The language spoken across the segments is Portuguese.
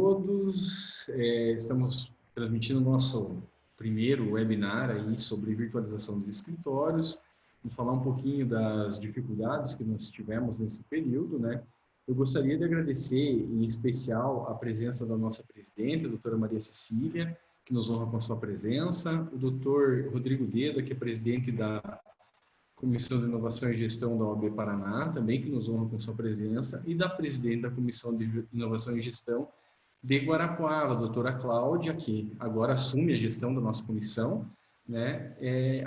todos. Estamos transmitindo o nosso primeiro webinar aí sobre virtualização dos escritórios. Vou falar um pouquinho das dificuldades que nós tivemos nesse período, né? Eu gostaria de agradecer, em especial, a presença da nossa presidente, a doutora Maria Cecília, que nos honra com a sua presença, o doutor Rodrigo Deda, que é presidente da Comissão de Inovação e Gestão da OAB Paraná, também que nos honra com sua presença, e da presidente da Comissão de Inovação e Gestão de Guarapuava, a doutora Cláudia, que agora assume a gestão da nossa comissão, né?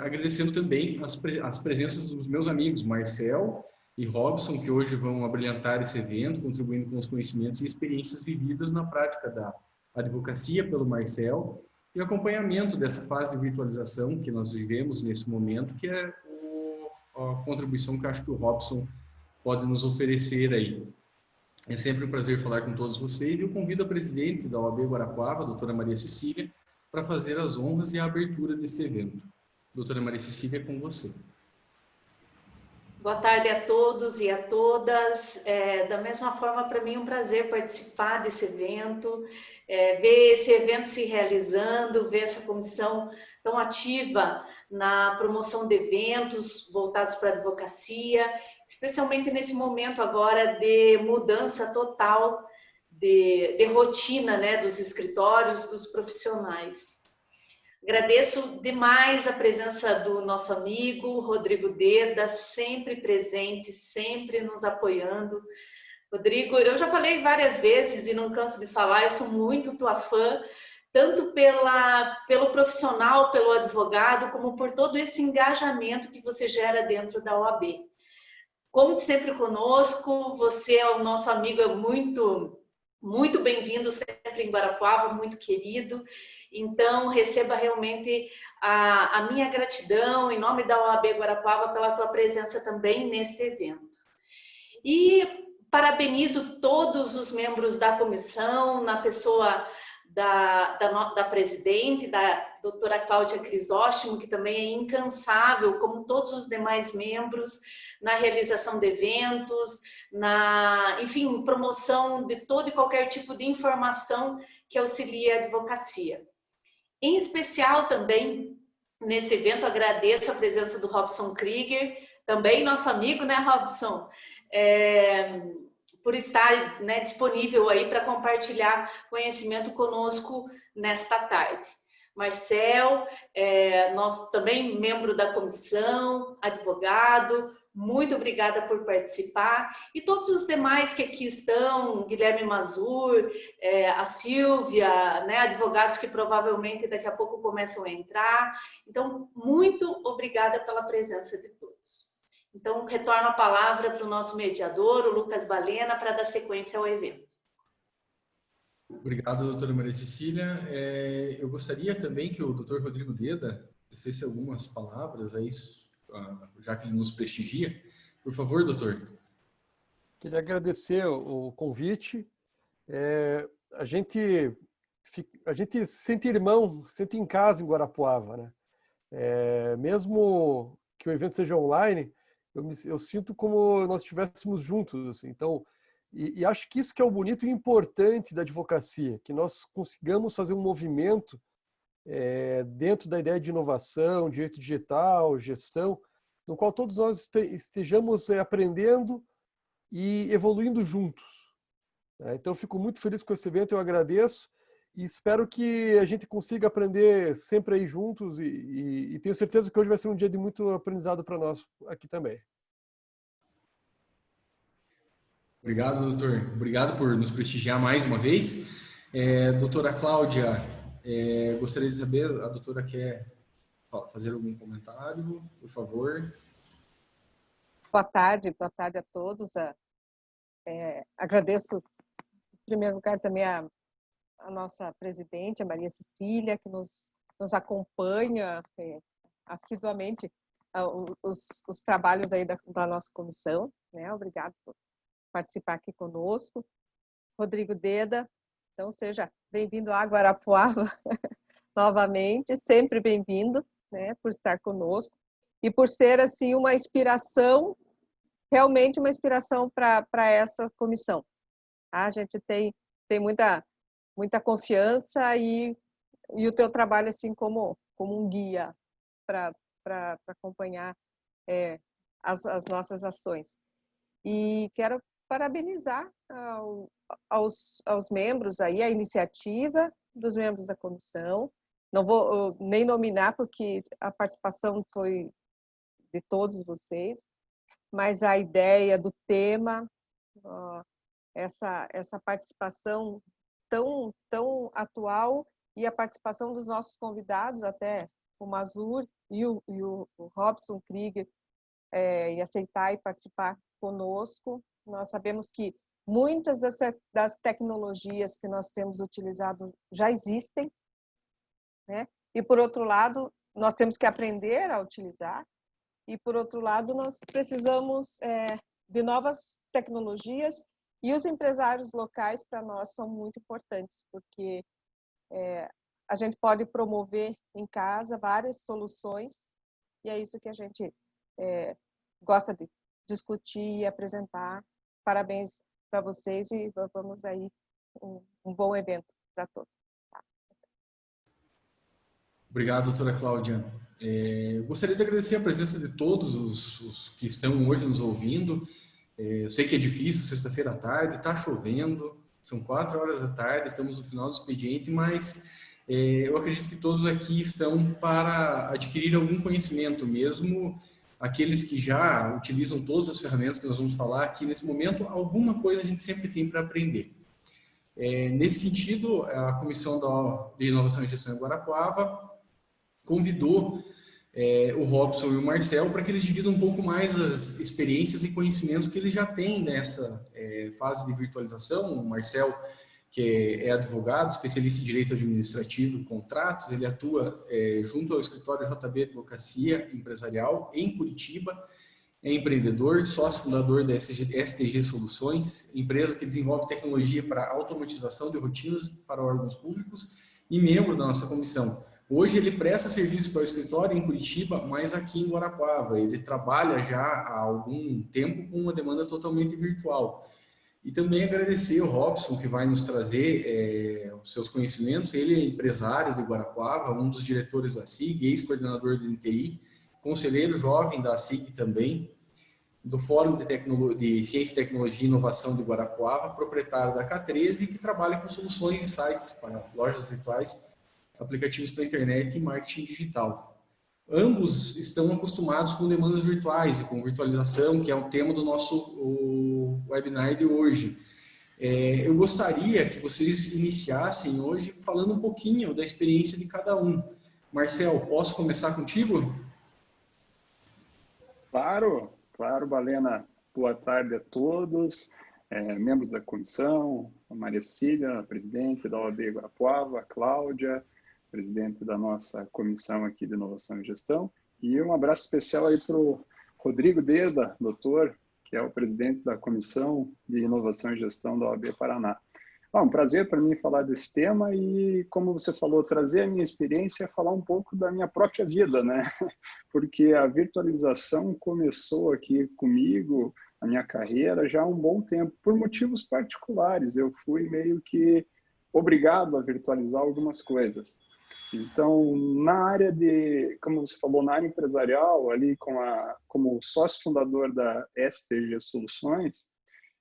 Agradecendo também as presenças dos meus amigos, Marcel e Robson, que hoje vão abrilhantar esse evento, contribuindo com os conhecimentos e experiências vividas na prática da advocacia pelo Marcel, e o acompanhamento dessa fase de virtualização que nós vivemos nesse momento, que é a contribuição que eu acho que o Robson pode nos oferecer aí. É sempre um prazer falar com todos vocês e eu convido a presidente da OAB Guarapuava, a doutora Maria Cecília, para fazer as honras e a abertura deste evento. Doutora Maria Cecília, é com você. Boa tarde a todos e a todas. Da mesma forma, para mim é um prazer participar desse evento, ver esse evento se realizando, ver essa comissão tão ativa na promoção de eventos voltados para a advocacia, especialmente nesse momento agora de mudança total de rotina, né, dos escritórios, dos profissionais. Agradeço demais a presença do nosso amigo Rodrigo Deda, sempre presente, sempre nos apoiando. Rodrigo, eu já falei várias vezes e não canso de falar, eu sou muito tua fã, tanto pelo profissional, pelo advogado, como por todo esse engajamento que você gera dentro da OAB. Como sempre conosco, você é o nosso amigo, é muito bem-vindo sempre em Guarapuava, muito querido. Então, receba realmente a minha gratidão em nome da OAB Guarapuava pela tua presença também neste evento. E parabenizo todos os membros da comissão, na pessoa da presidente, da doutora Cláudia Crisóstomo, que também é incansável, como todos os demais membros, na realização de eventos, enfim, promoção de todo e qualquer tipo de informação que auxilie a advocacia. Em especial também, nesse evento, agradeço a presença do Robson Krieger, também nosso amigo, né, Robson? Por estar, né, disponível aí para compartilhar conhecimento conosco nesta tarde. Marcel, nosso também membro da comissão, advogado, muito obrigada por participar. E todos os demais que aqui estão, Guilherme Mazur, a Silvia, né, advogados que provavelmente daqui a pouco começam a entrar. Então, muito obrigada pela presença de todos. Então, retorno a palavra para o nosso mediador, o Lucas Balena, para dar sequência ao evento. Obrigado, doutora Maria Cecília. Eu gostaria também que o doutor Rodrigo Deda dissesse algumas palavras, já que ele nos prestigia. Por favor, doutor. Queria agradecer o convite. A gente se sente irmão, se sente em casa em Guarapuava, né? Mesmo que o evento seja online, eu sinto como nós estivéssemos juntos, assim. Então, e acho que isso que é o bonito e importante da advocacia, que nós consigamos fazer um movimento dentro da ideia de inovação, direito digital, gestão, no qual todos nós estejamos aprendendo e evoluindo juntos. Então, eu fico muito feliz com esse evento, eu agradeço e espero que a gente consiga aprender sempre aí juntos e tenho certeza que hoje vai ser um dia de muito aprendizado para nós aqui também. Obrigado, doutor. Obrigado por nos prestigiar mais uma vez. Doutora Cláudia, gostaria de saber, a doutora quer fazer algum comentário, por favor? Boa tarde a todos. Agradeço, em primeiro lugar, também a nossa presidente, a Maria Cecília, que nos acompanha assiduamente os trabalhos aí da nossa comissão, né? Obrigado por participar aqui conosco. Rodrigo Deda, então seja bem-vindo a Guarapuava novamente, sempre bem-vindo, né, por estar conosco e por ser assim uma inspiração, realmente uma inspiração para essa comissão. A gente tem muita confiança e o teu trabalho assim como um guia para acompanhar as nossas ações. E quero parabenizar aos membros aí, a iniciativa dos membros da comissão. Não vou nem nominar, porque a participação foi de todos vocês, mas a ideia do tema, essa participação tão atual e a participação dos nossos convidados, até o Mazur e o Robson Krieger, e aceitar e participar conosco. Nós sabemos que muitas das tecnologias que nós temos utilizado já existem, né? E, por outro lado, nós temos que aprender a utilizar. E, por outro lado, nós precisamos de novas tecnologias, e os empresários locais, para nós, são muito importantes, porque a gente pode promover em casa várias soluções, e é isso que a gente gosta de discutir e apresentar. Parabéns para vocês e vamos aí um bom evento para todos. Obrigado, doutora Cláudia. Eu gostaria de agradecer a presença de todos os que estão hoje nos ouvindo. Eu sei que é difícil, sexta-feira à tarde, está chovendo, são 4 horas da tarde, estamos no final do expediente, mas eu acredito que todos aqui estão para adquirir algum conhecimento, mesmo aqueles que já utilizam todas as ferramentas que nós vamos falar aqui nesse momento, alguma coisa a gente sempre tem para aprender. Nesse sentido, a Comissão de Inovação e Gestão em Guarapuava convidou o Robson e o Marcel para que eles dividam um pouco mais as experiências e conhecimentos que eles já têm nessa fase de virtualização. O Marcel, que é advogado, especialista em direito administrativo e contratos, ele atua junto ao escritório JB Advocacia Empresarial em Curitiba, é empreendedor, sócio fundador da STG Soluções, empresa que desenvolve tecnologia para automatização de rotinas para órgãos públicos e membro da nossa comissão. Hoje ele presta serviço para o escritório em Curitiba, mas aqui em Guarapuava. Ele trabalha já há algum tempo com uma demanda totalmente virtual. E também agradecer o Robson, que vai nos trazer os seus conhecimentos. Ele é empresário de Guarapuava, um dos diretores da SIG, ex-coordenador do NTI, conselheiro jovem da SIG também, do Fórum de Ciência, Tecnologia e Inovação de Guarapuava, proprietário da K13, que trabalha com soluções e sites para lojas virtuais, aplicativos para internet e marketing digital. Ambos estão acostumados com demandas virtuais e com virtualização, que é o tema do nosso webinar de hoje. Eu gostaria que vocês iniciassem hoje falando um pouquinho da experiência de cada um. Marcel, posso começar contigo? Claro, Balena. Boa tarde a todos, membros da comissão, a Maria Cecília, a presidente da OAB Guarapuava, a Cláudia, presidente da nossa comissão aqui de inovação e gestão, e um abraço especial aí para o Rodrigo Deda, doutor, que é o presidente da comissão de inovação e gestão da OAB Paraná. Um prazer para mim falar desse tema e, como você falou, trazer a minha experiência e falar um pouco da minha própria vida, né? Porque a virtualização começou aqui comigo, a minha carreira, já há um bom tempo, por motivos particulares. Eu fui meio que obrigado a virtualizar algumas coisas. Então, na área de, como você falou, na área empresarial, ali como sócio fundador da STG Soluções,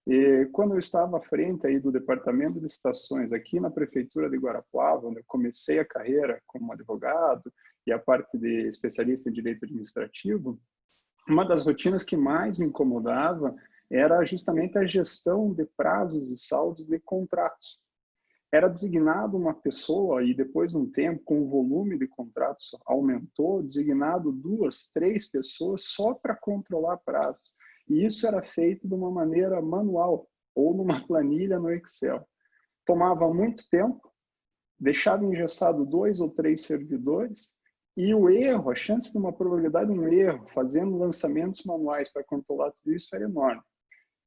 e quando eu estava à frente aí do departamento de licitações aqui na prefeitura de Guarapuava, onde eu comecei a carreira como advogado e a parte de especialista em direito administrativo, uma das rotinas que mais me incomodava era justamente a gestão de prazos e saldos de contratos. Era designado uma pessoa e depois de um tempo, com o volume de contratos aumentou, designado 2, 3 pessoas só para controlar prazos. E isso era feito de uma maneira manual ou numa planilha no Excel. Tomava muito tempo, deixava engessado 2 ou 3 servidores e o erro, a chance de uma probabilidade de um erro, fazendo lançamentos manuais para controlar tudo isso era enorme.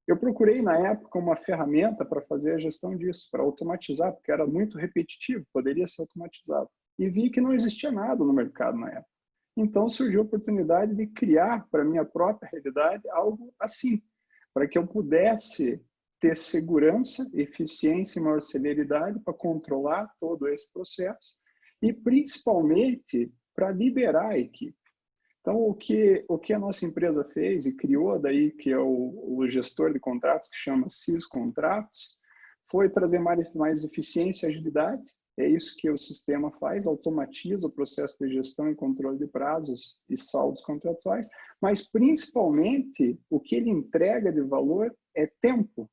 Eu procurei, na época, uma ferramenta para fazer a gestão disso, para automatizar, porque era muito repetitivo, poderia ser automatizado. E vi que não existia nada no mercado na época. Então, surgiu a oportunidade de criar, para a minha própria realidade, algo assim, para que eu pudesse ter segurança, eficiência e maior celeridade para controlar todo esse processo e, principalmente, para liberar a equipe. Então, o que a nossa empresa fez e criou daí, que é o gestor de contratos, que chama CIS Contratos, foi trazer mais eficiência e agilidade. É isso que o sistema faz, automatiza o processo de gestão e controle de prazos e saldos contratuais, mas, principalmente, o que ele entrega de valor é tempo.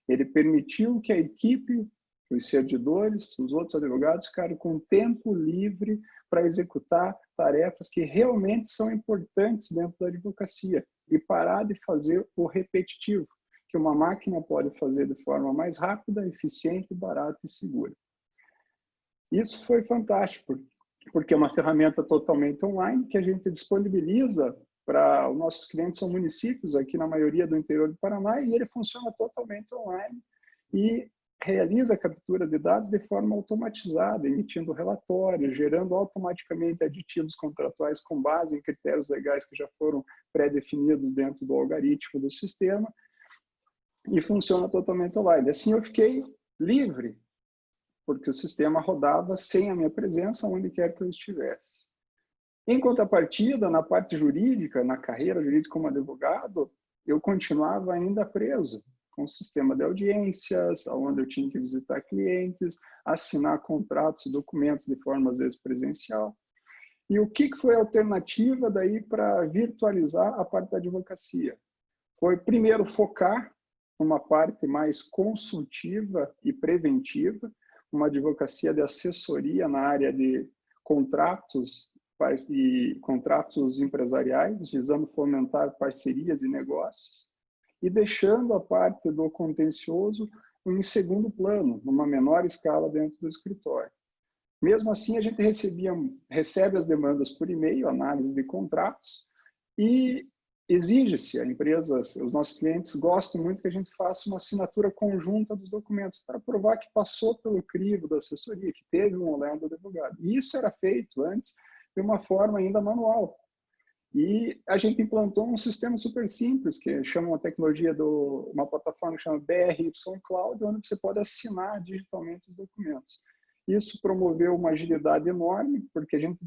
Ele permitiu que a equipe, os servidores, os outros advogados, ficaram com tempo livre para executar tarefas que realmente são importantes dentro da advocacia e parar de fazer o repetitivo, que uma máquina pode fazer de forma mais rápida, eficiente, barata e segura. Isso foi fantástico, porque é uma ferramenta totalmente online que a gente disponibiliza para os nossos clientes, são municípios aqui na maioria do interior do Paraná, e ele funciona totalmente online e realiza a captura de dados de forma automatizada, emitindo relatórios, gerando automaticamente aditivos contratuais com base em critérios legais que já foram pré-definidos dentro do algoritmo do sistema, e funciona totalmente online. Assim eu fiquei livre, porque o sistema rodava sem a minha presença, onde quer que eu estivesse. Em contrapartida, na parte jurídica, na carreira jurídica como advogado, eu continuava ainda preso com o sistema de audiências, onde eu tinha que visitar clientes, assinar contratos e documentos de forma, às vezes, presencial. E o que foi a alternativa daí para virtualizar a parte da advocacia? Foi, primeiro, focar numa parte mais consultiva e preventiva, uma advocacia de assessoria na área de contratos e contratos empresariais, visando fomentar parcerias e negócios, e deixando a parte do contencioso em segundo plano, numa menor escala dentro do escritório. Mesmo assim, a gente recebe as demandas por e-mail, análise de contratos, e exige-se, a empresas, os nossos clientes gostam muito que a gente faça uma assinatura conjunta dos documentos para provar que passou pelo crivo da assessoria, que teve um olhar do advogado. E isso era feito antes de uma forma ainda manual. E a gente implantou um sistema super simples, que chama uma tecnologia uma plataforma que chama BRY Cloud, onde você pode assinar digitalmente os documentos. Isso promoveu uma agilidade enorme, porque a gente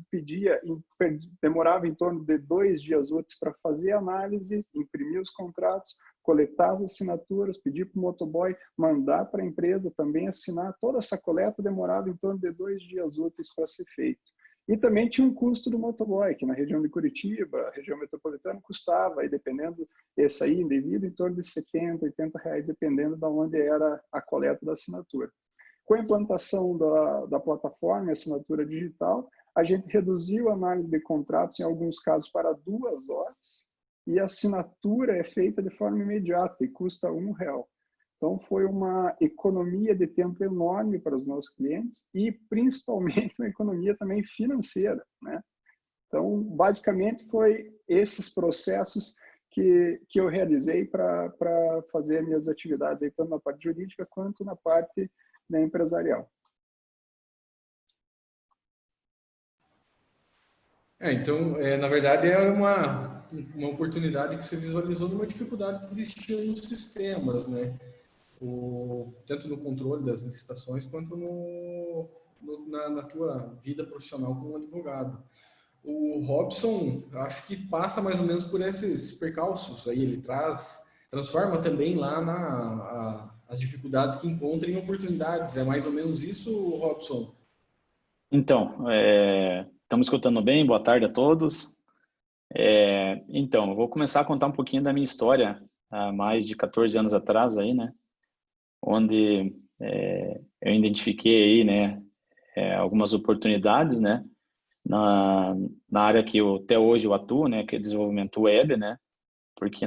demorava em torno de 2 dias úteis para fazer a análise, imprimir os contratos, coletar as assinaturas, pedir para o motoboy mandar para a empresa também assinar. Toda essa coleta demorava em torno de 2 dias úteis para ser feito. E também tinha um custo do motoboy, que na região de Curitiba, região metropolitana, custava, aí, dependendo desse aí, indevido, em torno de R$70, R$80, dependendo de onde era a coleta da assinatura. Com a implantação da plataforma, assinatura digital, a gente reduziu a análise de contratos, em alguns casos, para 2 horas, e a assinatura é feita de forma imediata e custa R$1. Então, foi uma economia de tempo enorme para os nossos clientes e, principalmente, uma economia também financeira, né? Então, basicamente, foi esses processos que eu realizei para fazer minhas atividades, aí, tanto na parte jurídica quanto na parte empresarial. Então, na verdade, era uma oportunidade que você visualizou numa dificuldade que existia nos sistemas, né? Tanto no controle das licitações quanto na tua vida profissional como advogado. O Robson, acho que passa mais ou menos por esses percalços aí, ele transforma também lá as dificuldades que encontra em oportunidades. É mais ou menos isso, Robson? Então, estamos escutando bem? Boa tarde a todos. Então, eu vou começar a contar um pouquinho da minha história, há mais de 14 anos atrás, aí, né? Onde eu identifiquei aí, né, algumas oportunidades, né, na área que até hoje eu atuo, né, que é desenvolvimento web, né, porque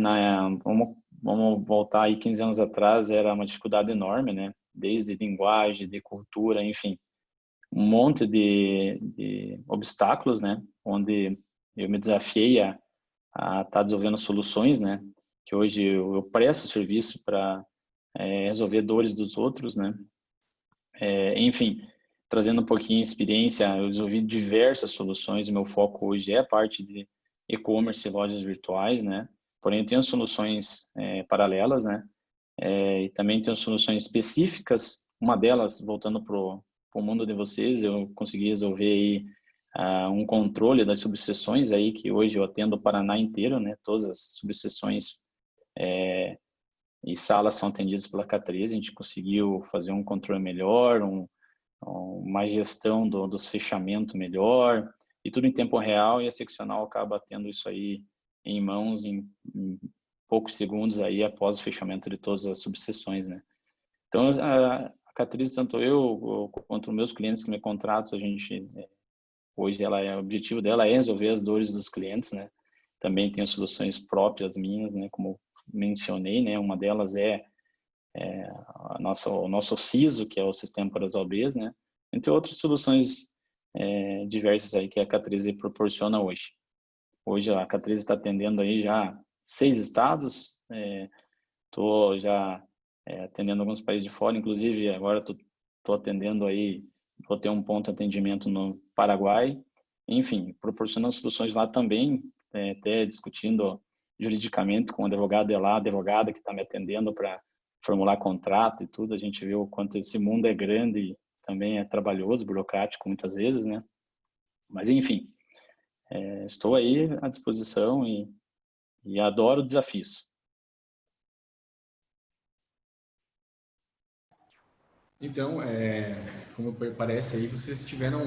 vamos voltar aí 15 anos atrás, era uma dificuldade enorme, né, desde linguagem, de cultura, enfim, um monte de obstáculos, né, onde eu me desafiei a estar desenvolvendo soluções, né, que hoje eu presto serviço para resolver dores dos outros, né? Enfim, trazendo um pouquinho de experiência, eu desenvolvi diversas soluções, o meu foco hoje é a parte de e-commerce e lojas virtuais, né? Porém, eu tenho soluções paralelas, né? e também tenho soluções específicas. Uma delas, voltando para o mundo de vocês, eu consegui resolver aí um controle das subseções aí, que hoje eu atendo o Paraná inteiro, né? Todas as subseções e salas são atendidas pela K13. A gente conseguiu fazer um controle melhor, uma gestão dos fechamentos melhor, e tudo em tempo real, e a seccional acaba tendo isso aí em mãos em poucos segundos aí após o fechamento de todas as subseções, né? Então, a K13, tanto eu quanto os meus clientes que me contratam, a gente, hoje, o objetivo dela é resolver as dores dos clientes, né? Também tenho soluções próprias minhas, né? Como mencionei, né? Uma delas é o nosso CISO, que é o Sistema para as OABs, né? Entre outras soluções diversas aí que a K13 proporciona hoje. Hoje a K13 está atendendo aí já 6 estados, estou já atendendo alguns países de fora, inclusive agora estou atendendo aí, vou ter um ponto de atendimento no Paraguai, enfim, proporcionando soluções lá também, até discutindo juridicamente com o advogado de lá, a advogada que está me atendendo para formular contrato e tudo. A gente vê o quanto esse mundo é grande e também é trabalhoso, burocrático muitas vezes, né? Mas enfim, estou aí à disposição e adoro desafios. Então, como parece aí, vocês tiveram,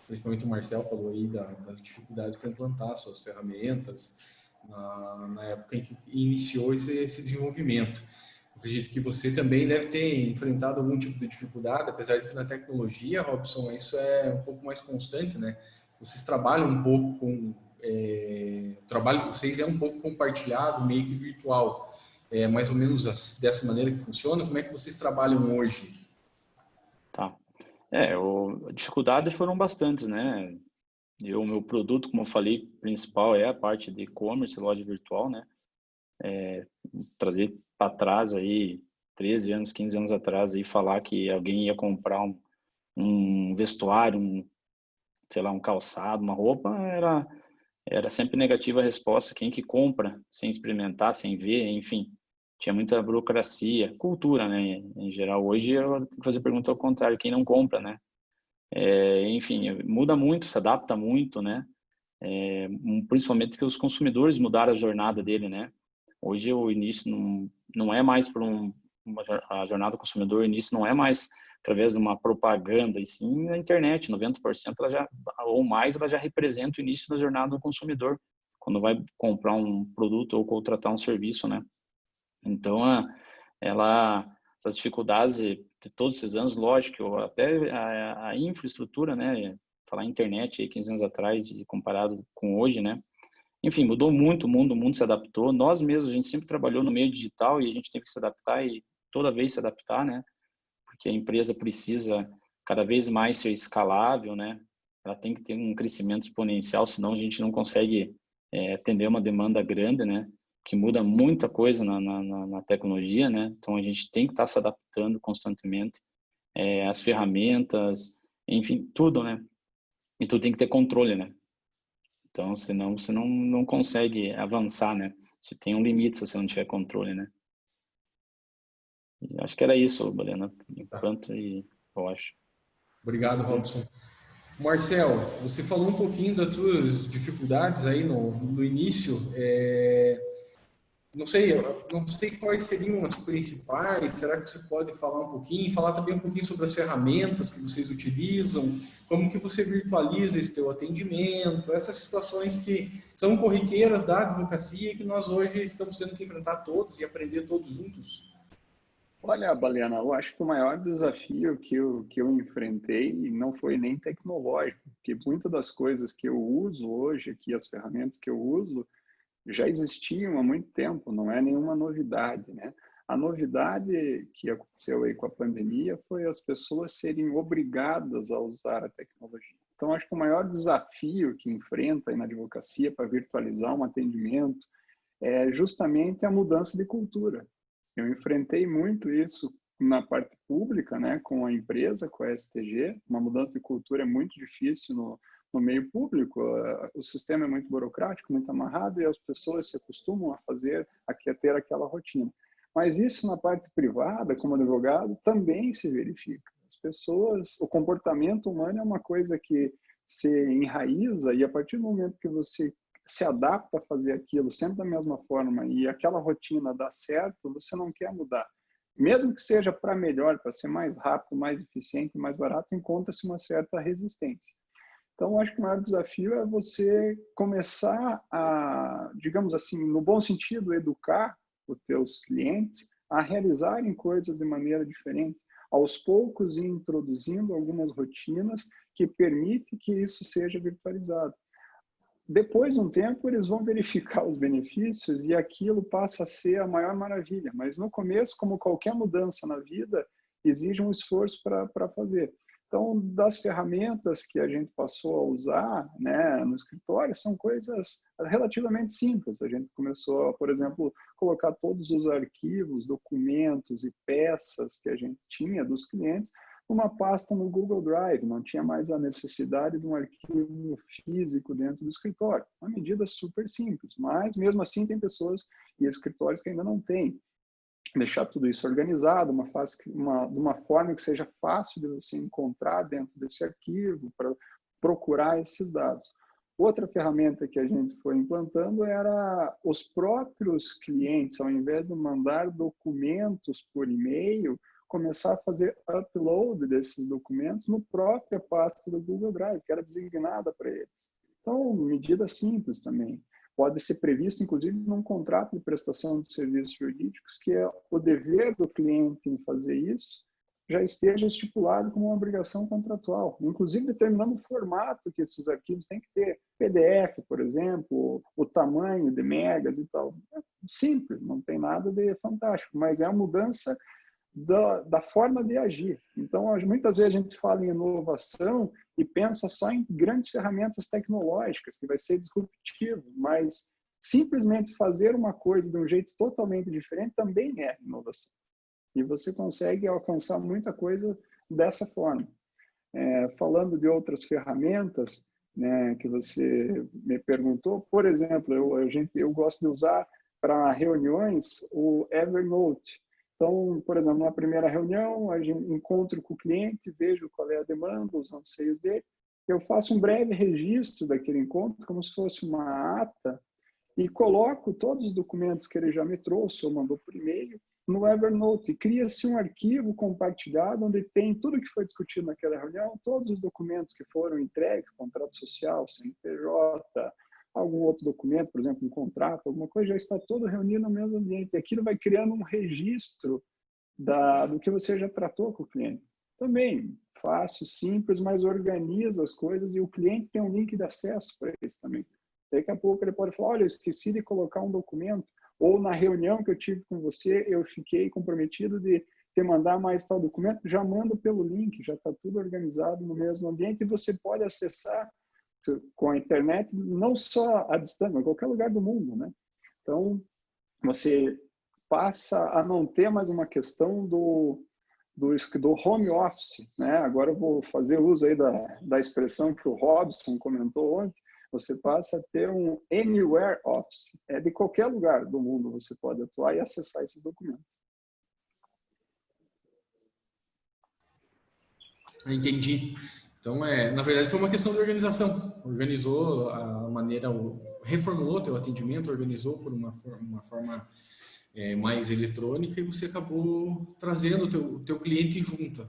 principalmente o Marcel falou aí das dificuldades para implantar suas ferramentas na época em que iniciou esse desenvolvimento. Acredito que você também deve ter enfrentado algum tipo de dificuldade, apesar de que na tecnologia, Robson, isso é um pouco mais constante, né? Vocês trabalham um pouco com... o trabalho de vocês é um pouco compartilhado, meio que virtual. É mais ou menos dessa maneira que funciona? Como é que vocês trabalham hoje? Tá. Dificuldades foram bastantes, né? Meu produto, como eu falei, principal é a parte de e-commerce, loja virtual, né? Trazer para trás aí, 13 anos, 15 anos atrás, e falar que alguém ia comprar um vestuário, sei lá, um calçado, uma roupa, era sempre negativa a resposta. Quem que compra sem experimentar, sem ver, enfim, tinha muita burocracia, cultura, né, em geral. Hoje eu tenho que fazer pergunta ao contrário, quem não compra, né? Enfim, muda muito, se adapta muito, né? Principalmente que os consumidores mudaram a jornada dele, né? Hoje o início não é mais por a jornada do consumidor, o início não é mais através de uma propaganda, e sim na internet. 90% ou mais ela já representa o início da jornada do consumidor, quando vai comprar um produto ou contratar um serviço, né? Então, essas dificuldades de todos esses anos, lógico, até a infraestrutura, né? Falar internet aí 15 anos atrás e comparado com hoje, né? Enfim, mudou muito o mundo se adaptou. Nós mesmos, a gente sempre trabalhou no meio digital e a gente teve que se adaptar e toda vez se adaptar, né? Porque a empresa precisa cada vez mais ser escalável, né? Ela tem que ter um crescimento exponencial, senão a gente não consegue atender uma demanda grande, né? Que muda muita coisa na tecnologia, né? Então a gente tem que estar se adaptando constantemente, as ferramentas, enfim, tudo, né? E tudo tem que ter controle, né? Então, senão você não consegue avançar, né? Você tem um limite se você não tiver controle, né? E acho que era isso, Balena, enquanto, e eu acho. Obrigado, Robson. Marcel, você falou um pouquinho das suas dificuldades aí no início. Não sei quais seriam as principais. Será que você pode falar um pouquinho? Falar também um pouquinho sobre as ferramentas que vocês utilizam, como que você virtualiza esse teu atendimento, essas situações que são corriqueiras da advocacia e que nós hoje estamos tendo que enfrentar todos e aprender todos juntos. Olha, Balena, eu acho que o maior desafio que eu enfrentei não foi nem tecnológico, porque muitas das coisas que eu uso hoje, aqui, as ferramentas que eu uso, já existiam há muito tempo, não é nenhuma novidade, né? A novidade que aconteceu aí com a pandemia foi as pessoas serem obrigadas a usar a tecnologia. Então, acho que o maior desafio que enfrenta aí na advocacia para virtualizar um atendimento é justamente a mudança de cultura. Eu enfrentei muito isso na parte pública, né, com a empresa, com a STG. Uma mudança de cultura é muito difícil no meio público. O sistema é muito burocrático, muito amarrado, e as pessoas se acostumam a ter aquela rotina. Mas isso na parte privada, como advogado, também se verifica. As pessoas, o comportamento humano é uma coisa que se enraiza e a partir do momento que você se adapta a fazer aquilo sempre da mesma forma e aquela rotina dá certo, você não quer mudar. Mesmo que seja para melhor, para ser mais rápido, mais eficiente, mais barato, encontra-se uma certa resistência. Então, acho que o maior desafio é você começar a, digamos assim, no bom sentido, educar os teus clientes a realizarem coisas de maneira diferente, aos poucos ir introduzindo algumas rotinas que permitem que isso seja virtualizado. Depois de um tempo, eles vão verificar os benefícios e aquilo passa a ser a maior maravilha. Mas no começo, como qualquer mudança na vida, exige um esforço para fazer. Então, das ferramentas que a gente passou a usar, né, no escritório, são coisas relativamente simples. A gente começou a, por exemplo, colocar todos os arquivos, documentos e peças que a gente tinha dos clientes numa pasta no Google Drive. Não tinha mais a necessidade de um arquivo físico dentro do escritório. Uma medida super simples, mas mesmo assim tem pessoas e escritórios que ainda não têm. Deixar tudo isso organizado, de uma forma que seja fácil de você encontrar dentro desse arquivo, para procurar esses dados. Outra ferramenta que a gente foi implantando era os próprios clientes, ao invés de mandar documentos por e-mail, começar a fazer upload desses documentos no própria pasta do Google Drive, que era designada para eles. Então, medida simples também. Pode ser previsto, inclusive, num contrato de prestação de serviços jurídicos, que é o dever do cliente em fazer isso, já esteja estipulado como uma obrigação contratual, inclusive determinando o formato que esses arquivos têm que ter. PDF, por exemplo, o tamanho de megas e tal. É simples, não tem nada de fantástico, mas é a mudança da forma de agir. Então, muitas vezes a gente fala em inovação e pensa só em grandes ferramentas tecnológicas, que vai ser disruptivo, mas simplesmente fazer uma coisa de um jeito totalmente diferente também é inovação. E você consegue alcançar muita coisa dessa forma. Falando de outras ferramentas, né, que você me perguntou, por exemplo, eu gosto de usar para reuniões o Evernote. Então, por exemplo, na primeira reunião, a gente encontro com o cliente, vejo qual é a demanda, os anseios dele, eu faço um breve registro daquele encontro, como se fosse uma ata, e coloco todos os documentos que ele já me trouxe ou mandou por e-mail no Evernote. E cria-se um arquivo compartilhado onde tem tudo que foi discutido naquela reunião, todos os documentos que foram entregues, contrato social, CNPJ, algum outro documento, por exemplo, um contrato, alguma coisa, já está todo reunido no mesmo ambiente. E aquilo vai criando um registro do que você já tratou com o cliente. Também fácil, simples, mas organiza as coisas e o cliente tem um link de acesso para isso também. Daqui a pouco ele pode falar, olha, eu esqueci de colocar um documento, ou na reunião que eu tive com você, eu fiquei comprometido de te mandar mais tal documento, já mando pelo link, já está tudo organizado no mesmo ambiente e você pode acessar com a internet, não só à distância, mas em qualquer lugar do mundo, né? Então, você passa a não ter mais uma questão do home office, né? Agora eu vou fazer uso aí da expressão que o Robson comentou ontem, você passa a ter um anywhere office, de qualquer lugar do mundo você pode atuar e acessar esses documentos. Entendi. Então, na verdade, foi uma questão de organização. Organizou a maneira, reformulou teu atendimento, organizou por uma forma mais eletrônica e você acabou trazendo o teu cliente junto,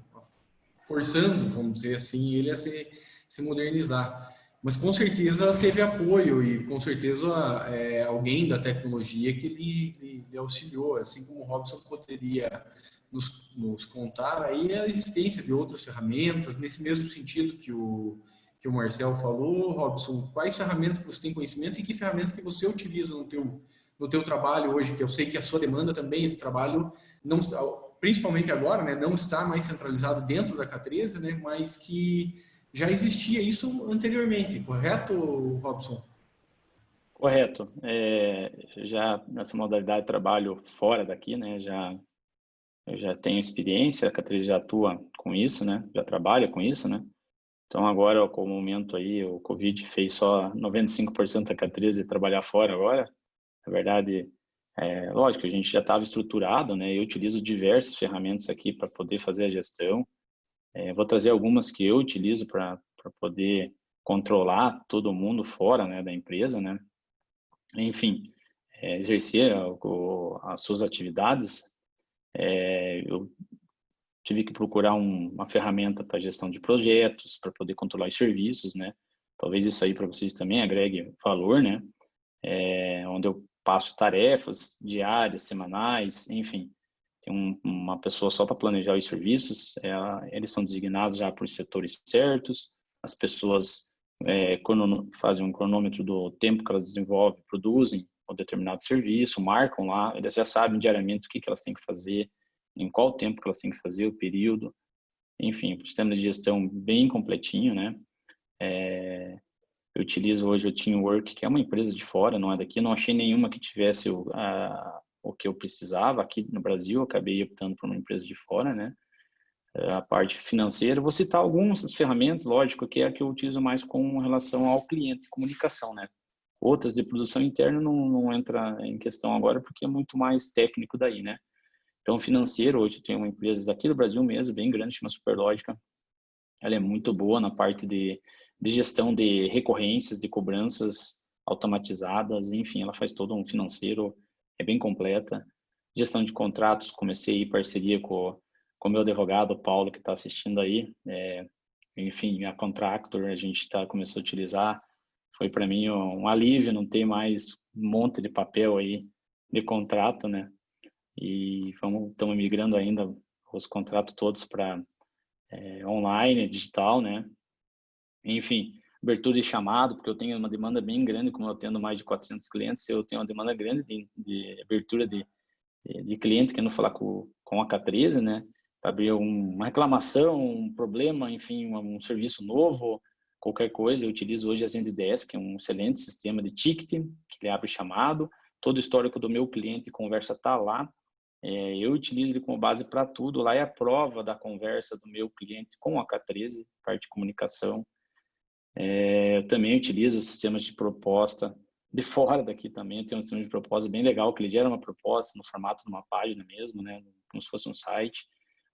forçando, vamos dizer assim, ele a se modernizar. Mas com certeza teve apoio e com certeza alguém da tecnologia que lhe auxiliou, assim como o Robson poderia nos contar aí a existência de outras ferramentas, nesse mesmo sentido que o Marcel falou. Robson, quais ferramentas que você tem conhecimento e que ferramentas que você utiliza no teu trabalho hoje, que eu sei que a sua demanda também de trabalho, não, principalmente agora, né, não está mais centralizado dentro da K13, né, mas que já existia isso anteriormente, correto, Robson? Correto. Já nessa modalidade de trabalho fora daqui, né, eu já tenho experiência, a K13 já atua com isso, né, já trabalha com isso, né. Então agora, com o momento aí, o Covid fez só 95% da K13 trabalhar fora agora. Na verdade, Lógico, a gente já estava estruturado, né? Eu utilizo diversas ferramentas aqui para poder fazer a gestão. Vou trazer algumas que eu utilizo para poder controlar todo mundo fora, né, da empresa, né? Enfim, exercer as suas atividades. Eu tive que procurar uma ferramenta para gestão de projetos, para poder controlar os serviços, né? Talvez isso aí para vocês também agregue valor, né? Onde eu passo tarefas diárias, semanais, enfim. Tem uma pessoa só para planejar os serviços, eles são designados já por setores certos, as pessoas fazem um cronômetro do tempo que elas desenvolvem, produzem um determinado serviço, marcam lá, eles já sabem diariamente o que elas têm que fazer, em qual tempo que elas têm que fazer, o período, enfim, o sistema de gestão bem completinho, né? Eu utilizo hoje o Teamwork, que é uma empresa de fora, não é daqui, não achei nenhuma que tivesse o que eu precisava aqui no Brasil, acabei optando por uma empresa de fora, né? A parte financeira, vou citar algumas ferramentas, lógico, que é a que eu utilizo mais com relação ao cliente, comunicação, né? Outras de produção interna não entra em questão agora, porque é muito mais técnico daí, né? Então, financeiro, hoje eu tenho uma empresa daqui do Brasil mesmo, bem grande, chama Superlógica. Ela é muito boa na parte de gestão de recorrências, de cobranças automatizadas, enfim, ela faz todo um financeiro, é bem completa. Gestão de contratos, comecei em parceria com o meu advogado, o Paulo, que está assistindo aí. Enfim, a Contractor, a gente começou a utilizar. Foi para mim um alívio não ter mais um monte de papel aí de contrato, né? E estamos migrando ainda os contratos todos para online, digital, né? Enfim, abertura de chamado, porque eu tenho uma demanda bem grande, como eu tendo mais de 400 clientes, eu tenho uma demanda grande de abertura de cliente querendo falar com a K13, né? Para abrir uma reclamação, um problema, enfim, um serviço novo, qualquer coisa. Eu utilizo hoje a Zendesk, que é um excelente sistema de ticketing, que ele abre chamado, todo o histórico do meu cliente conversa está lá. Eu utilizo ele como base para tudo. Lá é a prova da conversa do meu cliente com a K13, parte de comunicação. Eu também utilizo sistemas de proposta de fora daqui também. Eu tenho um sistema de proposta bem legal, que ele gera uma proposta no formato de uma página mesmo, né? Como se fosse um site.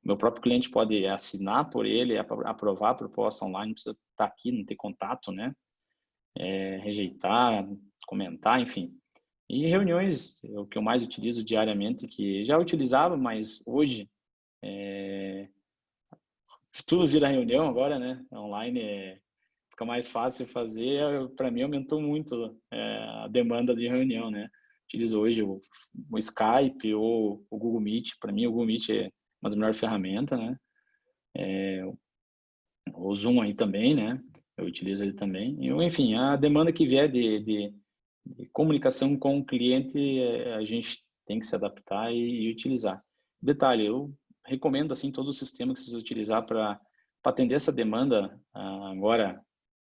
O meu próprio cliente pode assinar por ele, aprovar a proposta online, não precisa estar aqui, não ter contato, né? Rejeitar, comentar, enfim. E reuniões, o que eu mais utilizo diariamente, que já utilizava, mas hoje tudo vira reunião agora, né? Online fica mais fácil fazer. Para mim aumentou muito a demanda de reunião, né? Utilizo hoje o Skype ou o Google Meet. Para mim o Google Meet é uma das melhores ferramentas, né? O Zoom aí também, né? Eu utilizo ele também. Enfim, a demanda que vier de comunicação com o cliente, a gente tem que se adaptar e utilizar. Detalhe, eu recomendo assim todo o sistema que vocês utilizar para atender essa demanda agora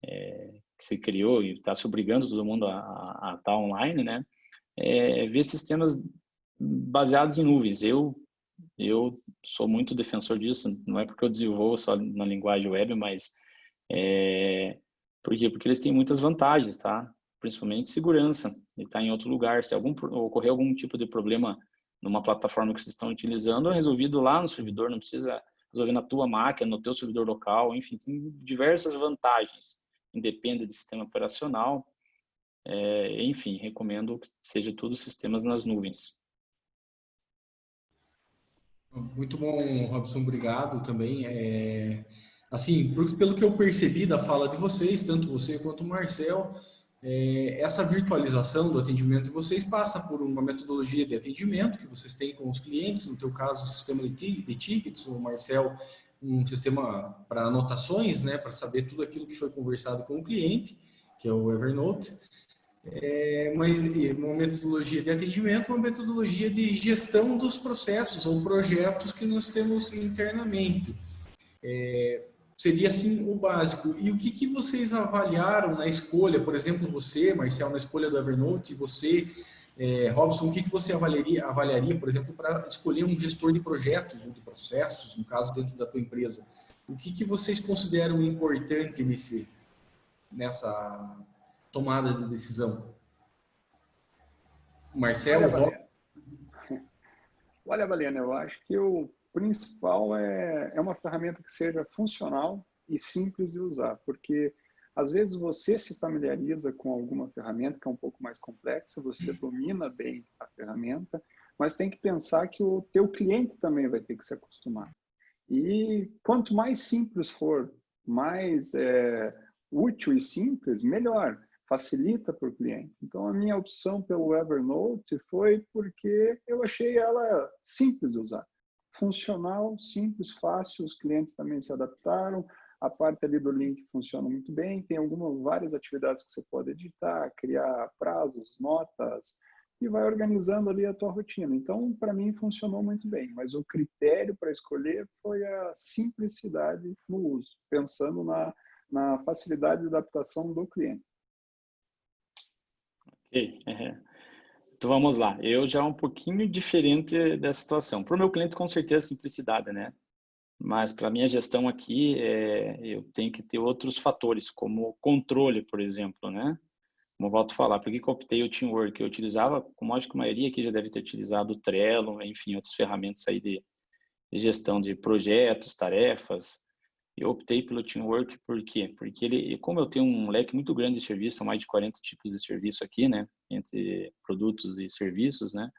que se criou e está se obrigando todo mundo a estar online, né? Ver sistemas baseados em nuvens. Eu sou muito defensor disso, não é porque eu desenvolvo só na linguagem web, mas por quê? Porque eles têm muitas vantagens, tá? Principalmente segurança, e estar em outro lugar. Se ocorrer algum tipo de problema numa plataforma que vocês estão utilizando, é resolvido lá no servidor, não precisa resolver na tua máquina, no teu servidor local, enfim, tem diversas vantagens. Independe de sistema operacional, enfim, recomendo que seja tudo sistemas nas nuvens. Muito bom, Robson, obrigado também. Assim, pelo que eu percebi da fala de vocês, tanto você quanto o Marcel, essa virtualização do atendimento de vocês passa por uma metodologia de atendimento que vocês têm com os clientes, no teu caso, o sistema de tickets, o Marcel, um sistema para anotações, né, para saber tudo aquilo que foi conversado com o cliente, que é o Evernote. Mas uma metodologia de atendimento, uma metodologia de gestão dos processos ou projetos que nós temos internamente. Seria assim o básico. E o que vocês avaliaram na escolha? Por exemplo, você, Marcel, na escolha do Evernote, você, Robson, o que você avaliaria, por exemplo, para escolher um gestor de projetos ou de processos, no caso, dentro da tua empresa? O que vocês consideram importante nessa tomada de decisão? Marcelo, Olha, Valena, eu acho que o principal é uma ferramenta que seja funcional e simples de usar, porque às vezes você se familiariza com alguma ferramenta que é um pouco mais complexa, você domina bem a ferramenta, mas tem que pensar que o teu cliente também vai ter que se acostumar. E quanto mais simples for, mais útil e simples, melhor. Facilita para o cliente. Então, a minha opção pelo Evernote foi porque eu achei ela simples de usar. Funcional, simples, fácil, os clientes também se adaptaram. A parte ali do link funciona muito bem. Tem várias atividades que você pode editar, criar prazos, notas, e vai organizando ali a tua rotina. Então, para mim, funcionou muito bem. Mas o critério para escolher foi a simplicidade no uso, pensando na facilidade de adaptação do cliente. Ok. Então vamos lá. Eu já um pouquinho diferente dessa situação. Para o meu cliente, com certeza, simplicidade, né? Mas para a minha gestão aqui, eu tenho que ter outros fatores, como controle, por exemplo, né? Como eu volto a falar, por que eu optei o Teamwork? Eu utilizava, como acho que a maioria aqui já deve ter utilizado o Trello, enfim, outras ferramentas aí de gestão de projetos, tarefas. Eu optei pelo Teamwork por quê? Porque como eu tenho um leque muito grande de serviços, são mais de 40 tipos de serviço aqui, né? Entre produtos e serviços, né?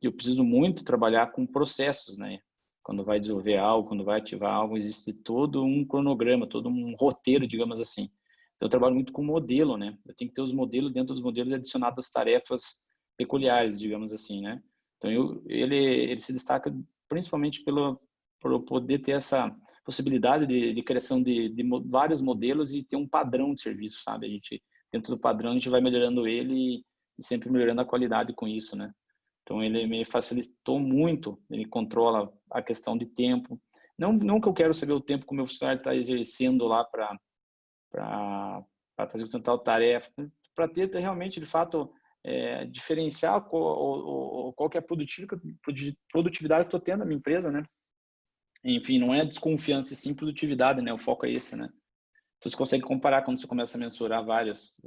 Eu preciso muito trabalhar com processos, né? Quando vai desenvolver algo, quando vai ativar algo, existe todo um cronograma, todo um roteiro, digamos assim. Então, eu trabalho muito com modelo, né? Eu tenho que ter os modelos, dentro dos modelos adicionadas tarefas peculiares, digamos assim, né? Então, ele se destaca principalmente por poder ter essa possibilidade de criação de vários modelos e ter um padrão de serviço, sabe? Dentro do padrão, a gente vai melhorando ele e sempre melhorando a qualidade com isso, né? Então, ele me facilitou muito, ele controla a questão de tempo. Não que eu quero saber o tempo que o meu funcionário está exercendo lá para fazer tal tarefa, para ter realmente, de fato, diferenciar qual que é a produtividade que eu estou tendo na minha empresa, né? Enfim, não é desconfiança, e sim produtividade, né? O foco é esse, né? Então, você consegue comparar quando você começa a mensurar várias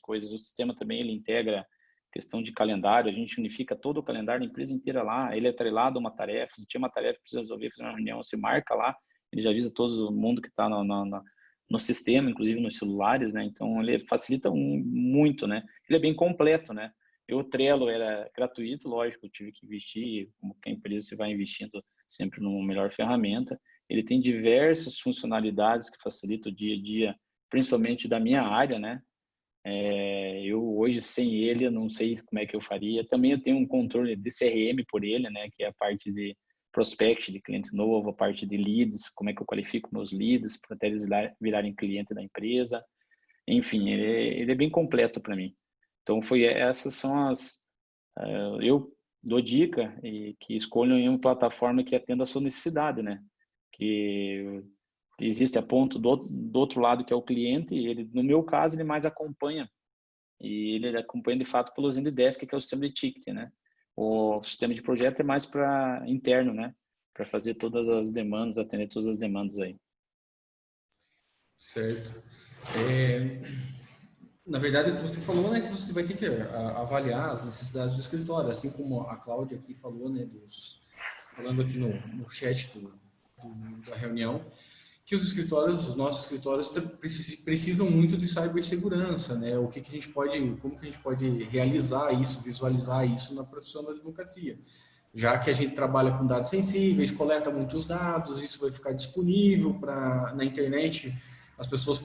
coisas. O sistema também, ele integra questão de calendário, a gente unifica todo o calendário da empresa inteira lá, ele é atrelado a uma tarefa, se tinha uma tarefa que precisa resolver, fazer uma reunião, você marca lá, ele já avisa todo mundo que está no sistema, inclusive nos celulares, né? Então, ele facilita muito, né? Ele é bem completo, né? O Trello era gratuito, lógico, eu tive que investir, como que a empresa você vai investindo sempre numa melhor ferramenta. Ele tem diversas funcionalidades que facilitam o dia a dia, principalmente da minha área, né? Eu hoje, sem ele, eu não sei como é que eu faria. Também eu tenho um controle de CRM por ele, né? Que é a parte de prospect de cliente novo, a parte de leads, como é que eu qualifico meus leads para até eles virarem cliente da empresa. Enfim, ele é bem completo para mim. Então, essas são eu dou dica e que escolham em uma plataforma que atenda a sua necessidade, né? Que existe a ponto do outro lado, que é o cliente, e ele, no meu caso, ele mais acompanha. E ele acompanha, de fato, pelo Zendesk, que é o sistema de ticket, né? O sistema de projeto é mais para interno, né? Para fazer todas as demandas, atender todas as demandas aí. Certo. Na verdade, o que você falou, né, que você vai ter que avaliar as necessidades do escritório, assim como a Cláudia aqui falou, né, falando aqui no chat da reunião, que os nossos escritórios precisam muito de cibersegurança, né? Como que a gente pode realizar isso, visualizar isso na profissão da advocacia? Já que a gente trabalha com dados sensíveis, coleta muitos dados, isso vai ficar disponível na internet, as pessoas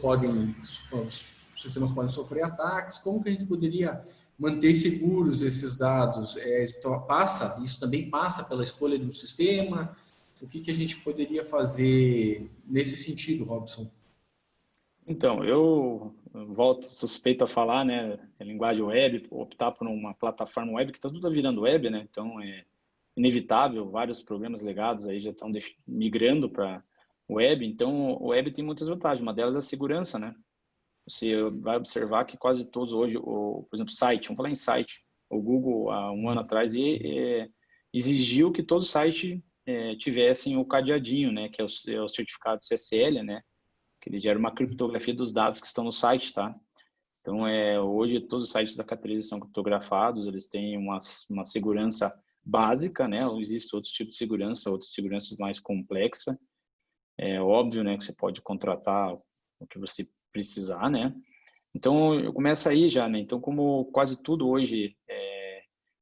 os sistemas podem sofrer ataques, como que a gente poderia manter seguros esses dados? Isso também passa pela escolha de um sistema? O que a gente poderia fazer nesse sentido, Robson? Então, eu volto suspeito a falar, né, a linguagem web, optar por uma plataforma web, que está tudo virando web, né, então é inevitável, vários problemas legados aí já estão migrando para web, então o web tem muitas vantagens, uma delas é a segurança, né, você vai observar que quase todos hoje, por exemplo, site, vamos falar em site, o Google, há um ano atrás, exigiu que todo site tivessem o cadeadinho, né, que é o certificado CSL, né, que ele gera uma criptografia dos dados que estão no site, tá? Então, hoje todos os sites da K13 são criptografados, eles têm uma segurança básica, né? Existem outros tipos de segurança, outras seguranças mais complexas. É óbvio, né, que você pode contratar o que você precisar, né? Então, eu começo aí já, né? Então, como quase tudo hoje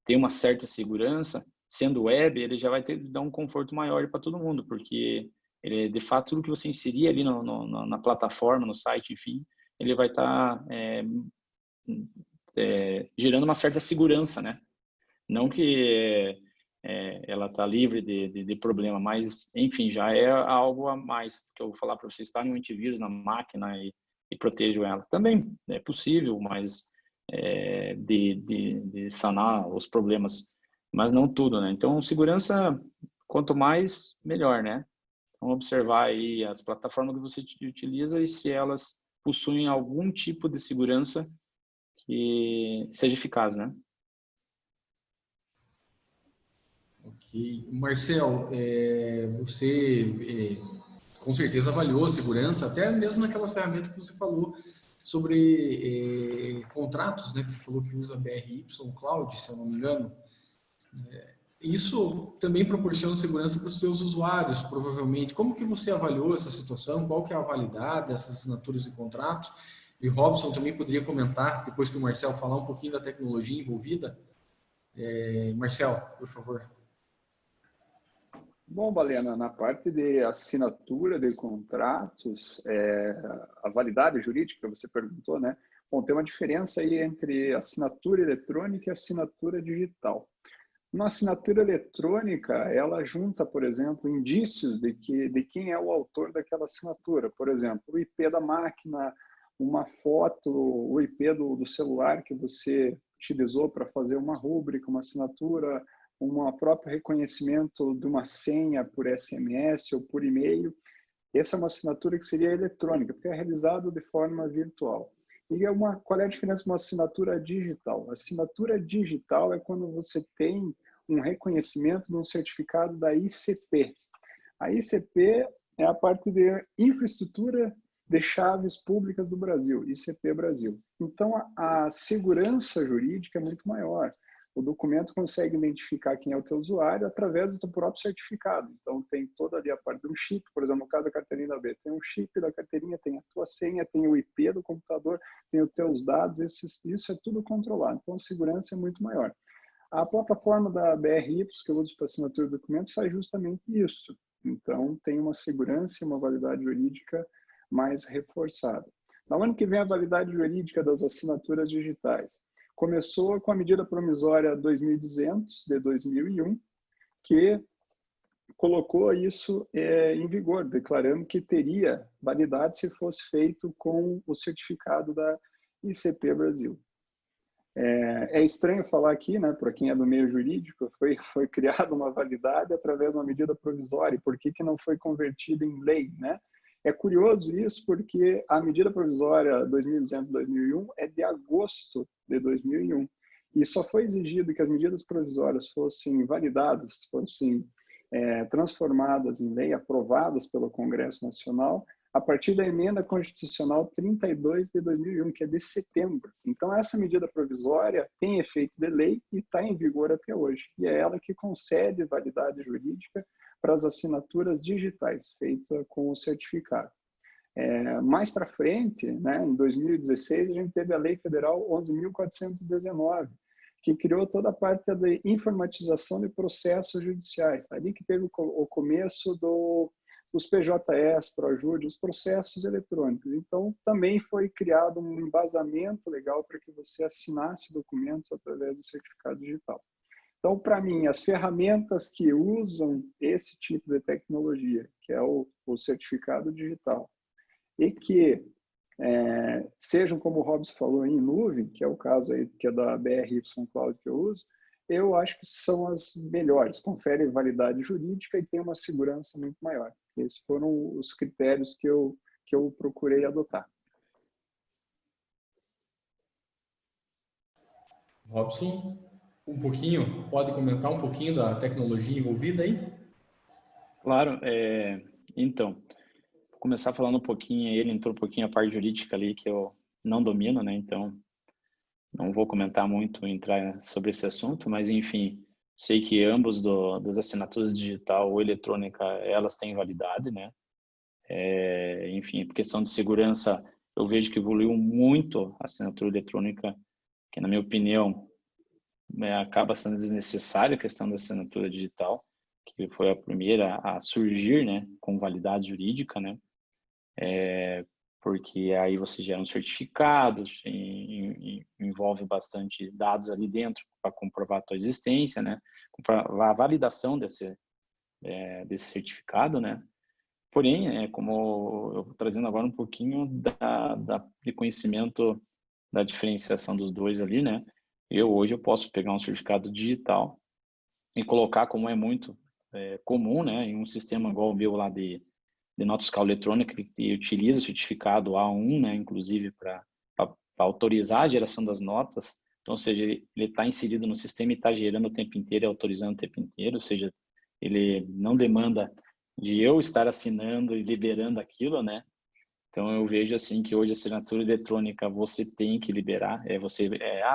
tem uma certa segurança, sendo web, ele já vai ter dar um conforto maior para todo mundo, porque ele, de fato, tudo que você inserir ali na plataforma, no site, enfim, ele vai estar gerando uma certa segurança, né? Não que ela está livre de problema, mas, enfim, já é algo a mais que eu vou falar para você, estar no antivírus na máquina e protejo ela. Também é possível, mas de sanar os problemas, mas não tudo, né? Então, segurança, quanto mais, melhor, né? Vamos observar aí as plataformas que você utiliza e se elas possuem algum tipo de segurança que seja eficaz, né? Ok. Marcel, você com certeza avaliou a segurança, até mesmo naquelas ferramentas que você falou sobre contratos, né, que você falou que usa BRY Cloud, se eu não me engano. Isso também proporciona segurança para os seus usuários, provavelmente. Como que você avaliou essa situação? Qual que é a validade dessas assinaturas de contratos? E Robson também poderia comentar, depois que o Marcel falar um pouquinho da tecnologia envolvida. Marcel, por favor. Bom, Balena, na parte de assinatura de contratos, a validade jurídica, você perguntou, né? Bom, tem uma diferença aí entre assinatura eletrônica e assinatura digital. Uma assinatura eletrônica, ela junta, por exemplo, indícios de quem é o autor daquela assinatura. Por exemplo, o IP da máquina, uma foto, o IP do celular que você utilizou para fazer uma rúbrica, uma assinatura, um próprio reconhecimento de uma senha por SMS ou por e-mail. Essa é uma assinatura que seria eletrônica, porque é realizado de forma virtual. E qual é a diferença de uma assinatura digital? A assinatura digital é quando você tem um reconhecimento de um certificado da ICP. A ICP é a parte de infraestrutura de chaves públicas do Brasil, ICP Brasil. Então, a segurança jurídica é muito maior. O documento consegue identificar quem é o teu usuário através do teu próprio certificado. Então, tem toda ali a parte do chip, por exemplo, no caso da carteirinha da B, tem um chip da carteirinha, tem a tua senha, tem o IP do computador, tem os teus dados, isso é tudo controlado. Então, a segurança é muito maior. A plataforma da BRY, que eu uso para assinatura de documentos, faz justamente isso. Então, tem uma segurança e uma validade jurídica mais reforçada. Da onde que vem a validade jurídica das assinaturas digitais? Começou com a medida provisória 2200 de 2001, que colocou isso em vigor, declarando que teria validade se fosse feito com o certificado da ICP Brasil. É estranho falar aqui, né, para quem é do meio jurídico, foi criada uma validade através de uma medida provisória, por que não foi convertida em lei, né? É curioso isso porque a medida provisória 2200-2001 é de agosto de 2001 e só foi exigido que as medidas provisórias fossem validadas, fossem transformadas em lei, aprovadas pelo Congresso Nacional, a partir da emenda constitucional 32 de 2001, que é de setembro. Então, essa medida provisória tem efeito de lei e está em vigor até hoje. E é ela que concede validade jurídica para as assinaturas digitais, feitas com o certificado. Mais para frente, né, em 2016, a gente teve a Lei Federal 11.419, que criou toda a parte da informatização de processos judiciais. Ali que teve o começo dos PJS, ProJude, os processos eletrônicos. Então, também foi criado um embasamento legal para que você assinasse documentos através do certificado digital. Então, para mim, as ferramentas que usam esse tipo de tecnologia, que é o certificado digital, e que sejam, como o Robson falou, em nuvem, que é o caso aí que é da BRY Cloud que eu uso, eu acho que são as melhores, conferem validade jurídica e tem uma segurança muito maior. Esses foram os critérios que eu procurei adotar. Robson, pode comentar um pouquinho da tecnologia envolvida aí? Claro, então, vou começar falando um pouquinho, ele entrou um pouquinho a parte jurídica ali que eu não domino, né, então não vou comentar muito, entrar sobre esse assunto, mas enfim, sei que ambos das assinaturas digital ou eletrônica, elas têm validade, né? Enfim, por questão de segurança, eu vejo que evoluiu muito a assinatura eletrônica, que na minha opinião acaba sendo desnecessária a questão da assinatura digital, que foi a primeira a surgir, né, com validade jurídica, né? Porque aí você gera um certificado, envolve bastante dados ali dentro para comprovar a tua existência, né? Comprovar a validação desse certificado, né? Porém, como eu estou trazendo agora um pouquinho de conhecimento da diferenciação dos dois ali, né? Hoje eu posso pegar um certificado digital e colocar, como é muito comum, né? Em um sistema igual o meu lá de nota fiscal eletrônica, que utiliza o certificado A1, né? Inclusive para autorizar a geração das notas. Então, ou seja, ele está inserido no sistema e está gerando o tempo inteiro e autorizando o tempo inteiro, ou seja, ele não demanda de eu estar assinando e liberando aquilo, né? Então eu vejo assim que hoje a assinatura eletrônica você tem que liberar,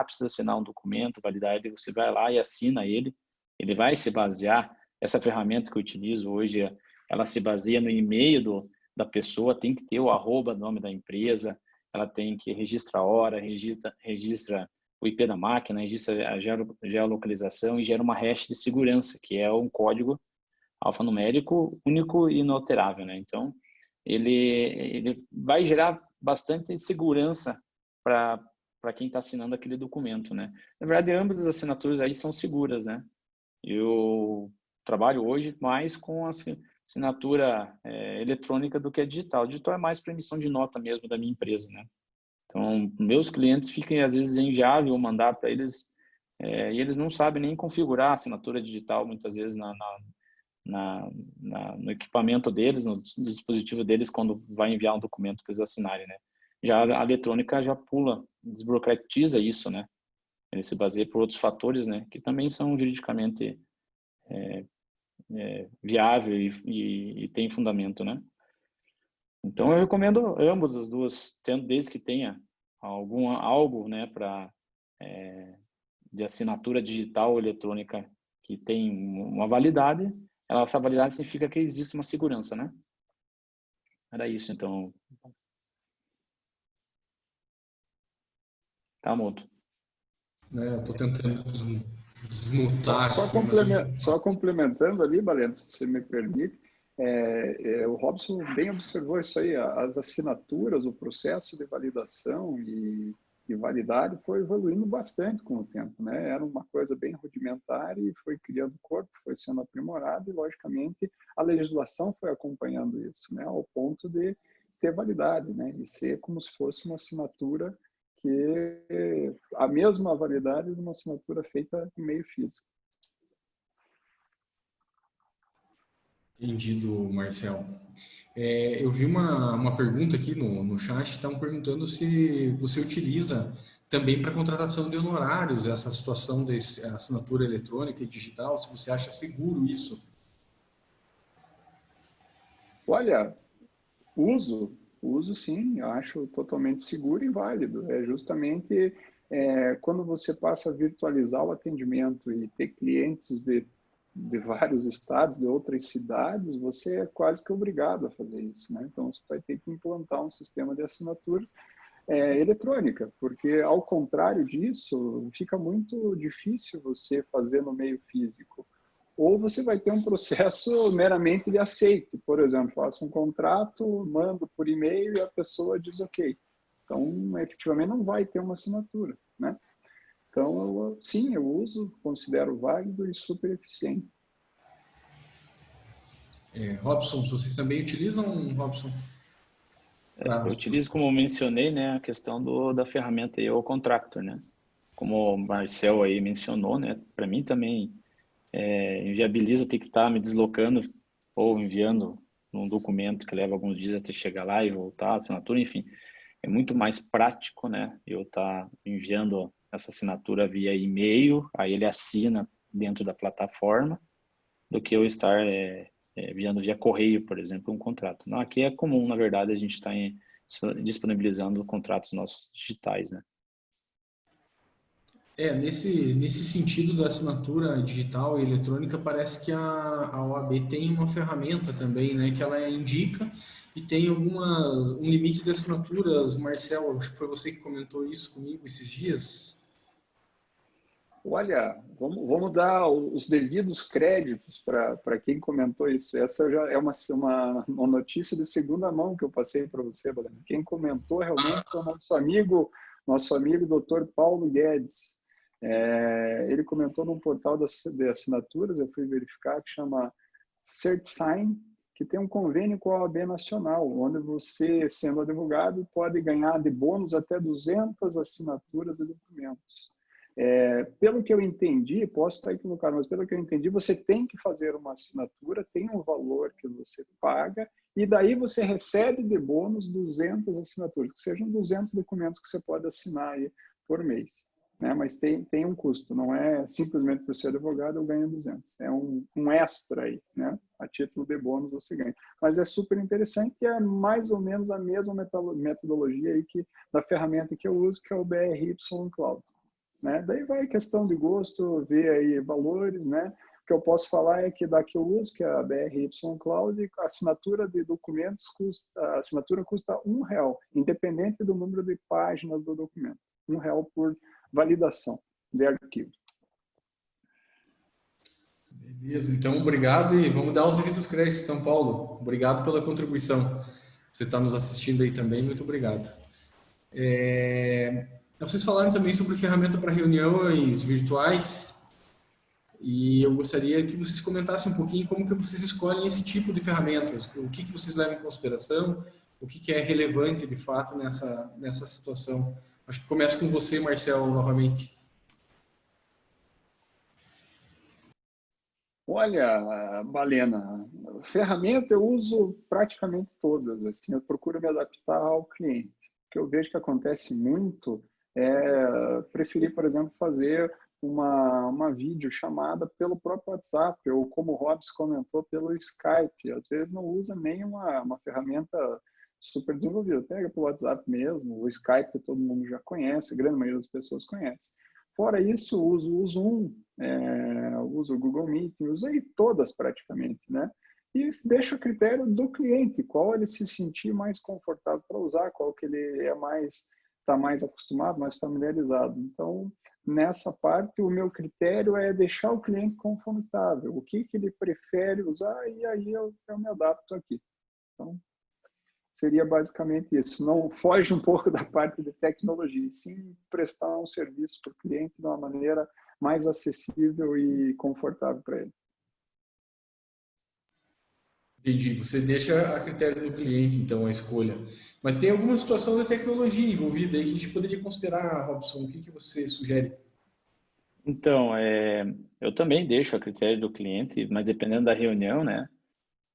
precisa assinar um documento, validar ele, você vai lá e assina ele, ele vai se basear, essa ferramenta que eu utilizo hoje, ela se baseia no e-mail da pessoa, tem que ter o @ nome da empresa, ela tem que registrar a hora, registra o IP da máquina, registra a geolocalização e gera uma hash de segurança, que é um código alfanumérico único e inalterável, né? Então, ele vai gerar bastante segurança para quem está assinando aquele documento, né? Na verdade, ambas as assinaturas aí são seguras, né? Eu trabalho hoje mais com a assinatura eletrônica do que a digital. A digital é mais para emissão de nota mesmo da minha empresa, né? Então, meus clientes ficam, às vezes, inviável mandar para eles, e eles não sabem nem configurar a assinatura digital, muitas vezes, no equipamento deles, no dispositivo deles, quando vai enviar um documento para eles assinarem, né? Já a eletrônica já pula, desburocratiza isso, né? Ele se baseia por outros fatores, né? Que também são juridicamente viável e tem fundamento, né? Então eu recomendo ambas as duas, desde que tenha algo, né, de assinatura digital ou eletrônica que tem uma validade. Essa validade significa que existe uma segurança, né? Era isso, então. Tá mudo. Eu estou tentando desmutar aqui, mas Só complementando ali, Baleno, se você me permite, o Robson bem observou isso aí, as assinaturas, o processo de validação e validade foi evoluindo bastante com o tempo, né? Era uma coisa bem rudimentar e foi criando corpo, foi sendo aprimorado e, logicamente, a legislação foi acompanhando isso, né? Ao ponto de ter validade, né? E ser como se fosse uma assinatura que a mesma validade de uma assinatura feita em meio físico. entendido, Marcel. Eu vi uma pergunta aqui no chat, estão perguntando se você utiliza também para contratação de honorários essa situação de assinatura eletrônica e digital, se você acha seguro isso. Olha, uso sim, acho totalmente seguro e válido. É justamente quando você passa a virtualizar o atendimento e ter clientes de vários estados, de outras cidades, você é quase que obrigado a fazer isso, né? Então, você vai ter que implantar um sistema de assinaturas eletrônica, porque, ao contrário disso, fica muito difícil você fazer no meio físico. Ou você vai ter um processo meramente de aceite. Por exemplo, faço um contrato, mando por e-mail e a pessoa diz ok. Então, efetivamente, não vai ter uma assinatura, né? Então, sim, eu uso, considero válido e super eficiente. Robson, vocês também utilizam, Robson? Eu utilizo, como eu mencionei, né, a questão da ferramenta aí, o Contractor, né? Como o Marcel aí mencionou, né? Para mim também inviabiliza ter que estar me deslocando ou enviando um documento que leva alguns dias até chegar lá e voltar, assinatura, enfim. É muito mais prático, né? Eu estar enviando essa assinatura via e-mail, aí ele assina dentro da plataforma, do que eu estar enviando via correio, por exemplo, um contrato. Não, aqui é comum, na verdade, a gente está disponibilizando contratos nossos digitais, né? Nesse sentido da assinatura digital e eletrônica, parece que a OAB tem uma ferramenta também, né, que ela indica e tem um limite de assinaturas. Marcel, acho que foi você que comentou isso comigo esses dias. Olha, vamos dar os devidos créditos para quem comentou isso. Essa já é uma notícia de segunda mão que eu passei para você, Valena. Quem comentou realmente foi o nosso amigo Dr. Paulo Guedes. Ele comentou num portal de assinaturas, eu fui verificar, que chama CertSign, que tem um convênio com a OAB Nacional, onde você, sendo advogado, pode ganhar de bônus até 200 assinaturas de documentos. Pelo que eu entendi, posso estar equivocado, mas pelo que eu entendi, você tem que fazer uma assinatura, tem um valor que você paga, e daí você recebe de bônus 200 assinaturas, que sejam 200 documentos que você pode assinar aí por mês. Né? Mas tem um custo, não é simplesmente por ser advogado eu ganho 200, é um extra aí, né? A título de bônus você ganha. Mas é super interessante e é mais ou menos a mesma metodologia aí da ferramenta que eu uso, que é o BRY Cloud. Né? Daí vai questão de gosto, ver aí valores, né? O que eu posso falar é que da que eu uso, que é a BRY Cloud, a assinatura de documentos a assinatura custa R$1, independente do número de páginas do documento. R$1 por validação de arquivo. Beleza, então obrigado e vamos dar os devidos créditos, então, Paulo. Obrigado pela contribuição. Você está nos assistindo aí também, muito obrigado. Vocês falaram também sobre ferramenta para reuniões virtuais e eu gostaria que vocês comentassem um pouquinho como que vocês escolhem esse tipo de ferramentas, o que vocês levam em consideração, o que é relevante de fato nessa situação. Acho que começa com você, Marcel, novamente. Olha, Balena, ferramenta eu uso praticamente todas, assim, eu procuro me adaptar ao cliente. O que eu vejo que acontece muito é preferir, por exemplo, fazer uma videochamada pelo próprio WhatsApp, ou como o Robson comentou, pelo Skype. Às vezes não usa nem uma ferramenta super desenvolvida. Pega pelo WhatsApp mesmo, o Skype todo mundo já conhece, a grande maioria das pessoas conhece. Fora isso, uso o Zoom, uso o Google Meet, usei todas praticamente, né? E deixo a critério do cliente, qual ele se sentir mais confortável para usar, qual que ele está mais acostumado, mais familiarizado. Então, nessa parte, o meu critério é deixar o cliente confortável, o que ele prefere usar, e aí eu me adapto aqui. Então, seria basicamente isso. Não foge um pouco da parte de tecnologia, sim prestar um serviço para o cliente de uma maneira mais acessível e confortável para ele. Entendi. Você deixa a critério do cliente, então, a escolha. Mas tem alguma situação de tecnologia envolvida aí que a gente poderia considerar, Robson? O que você sugere? Então, eu também deixo a critério do cliente, mas dependendo da reunião, né?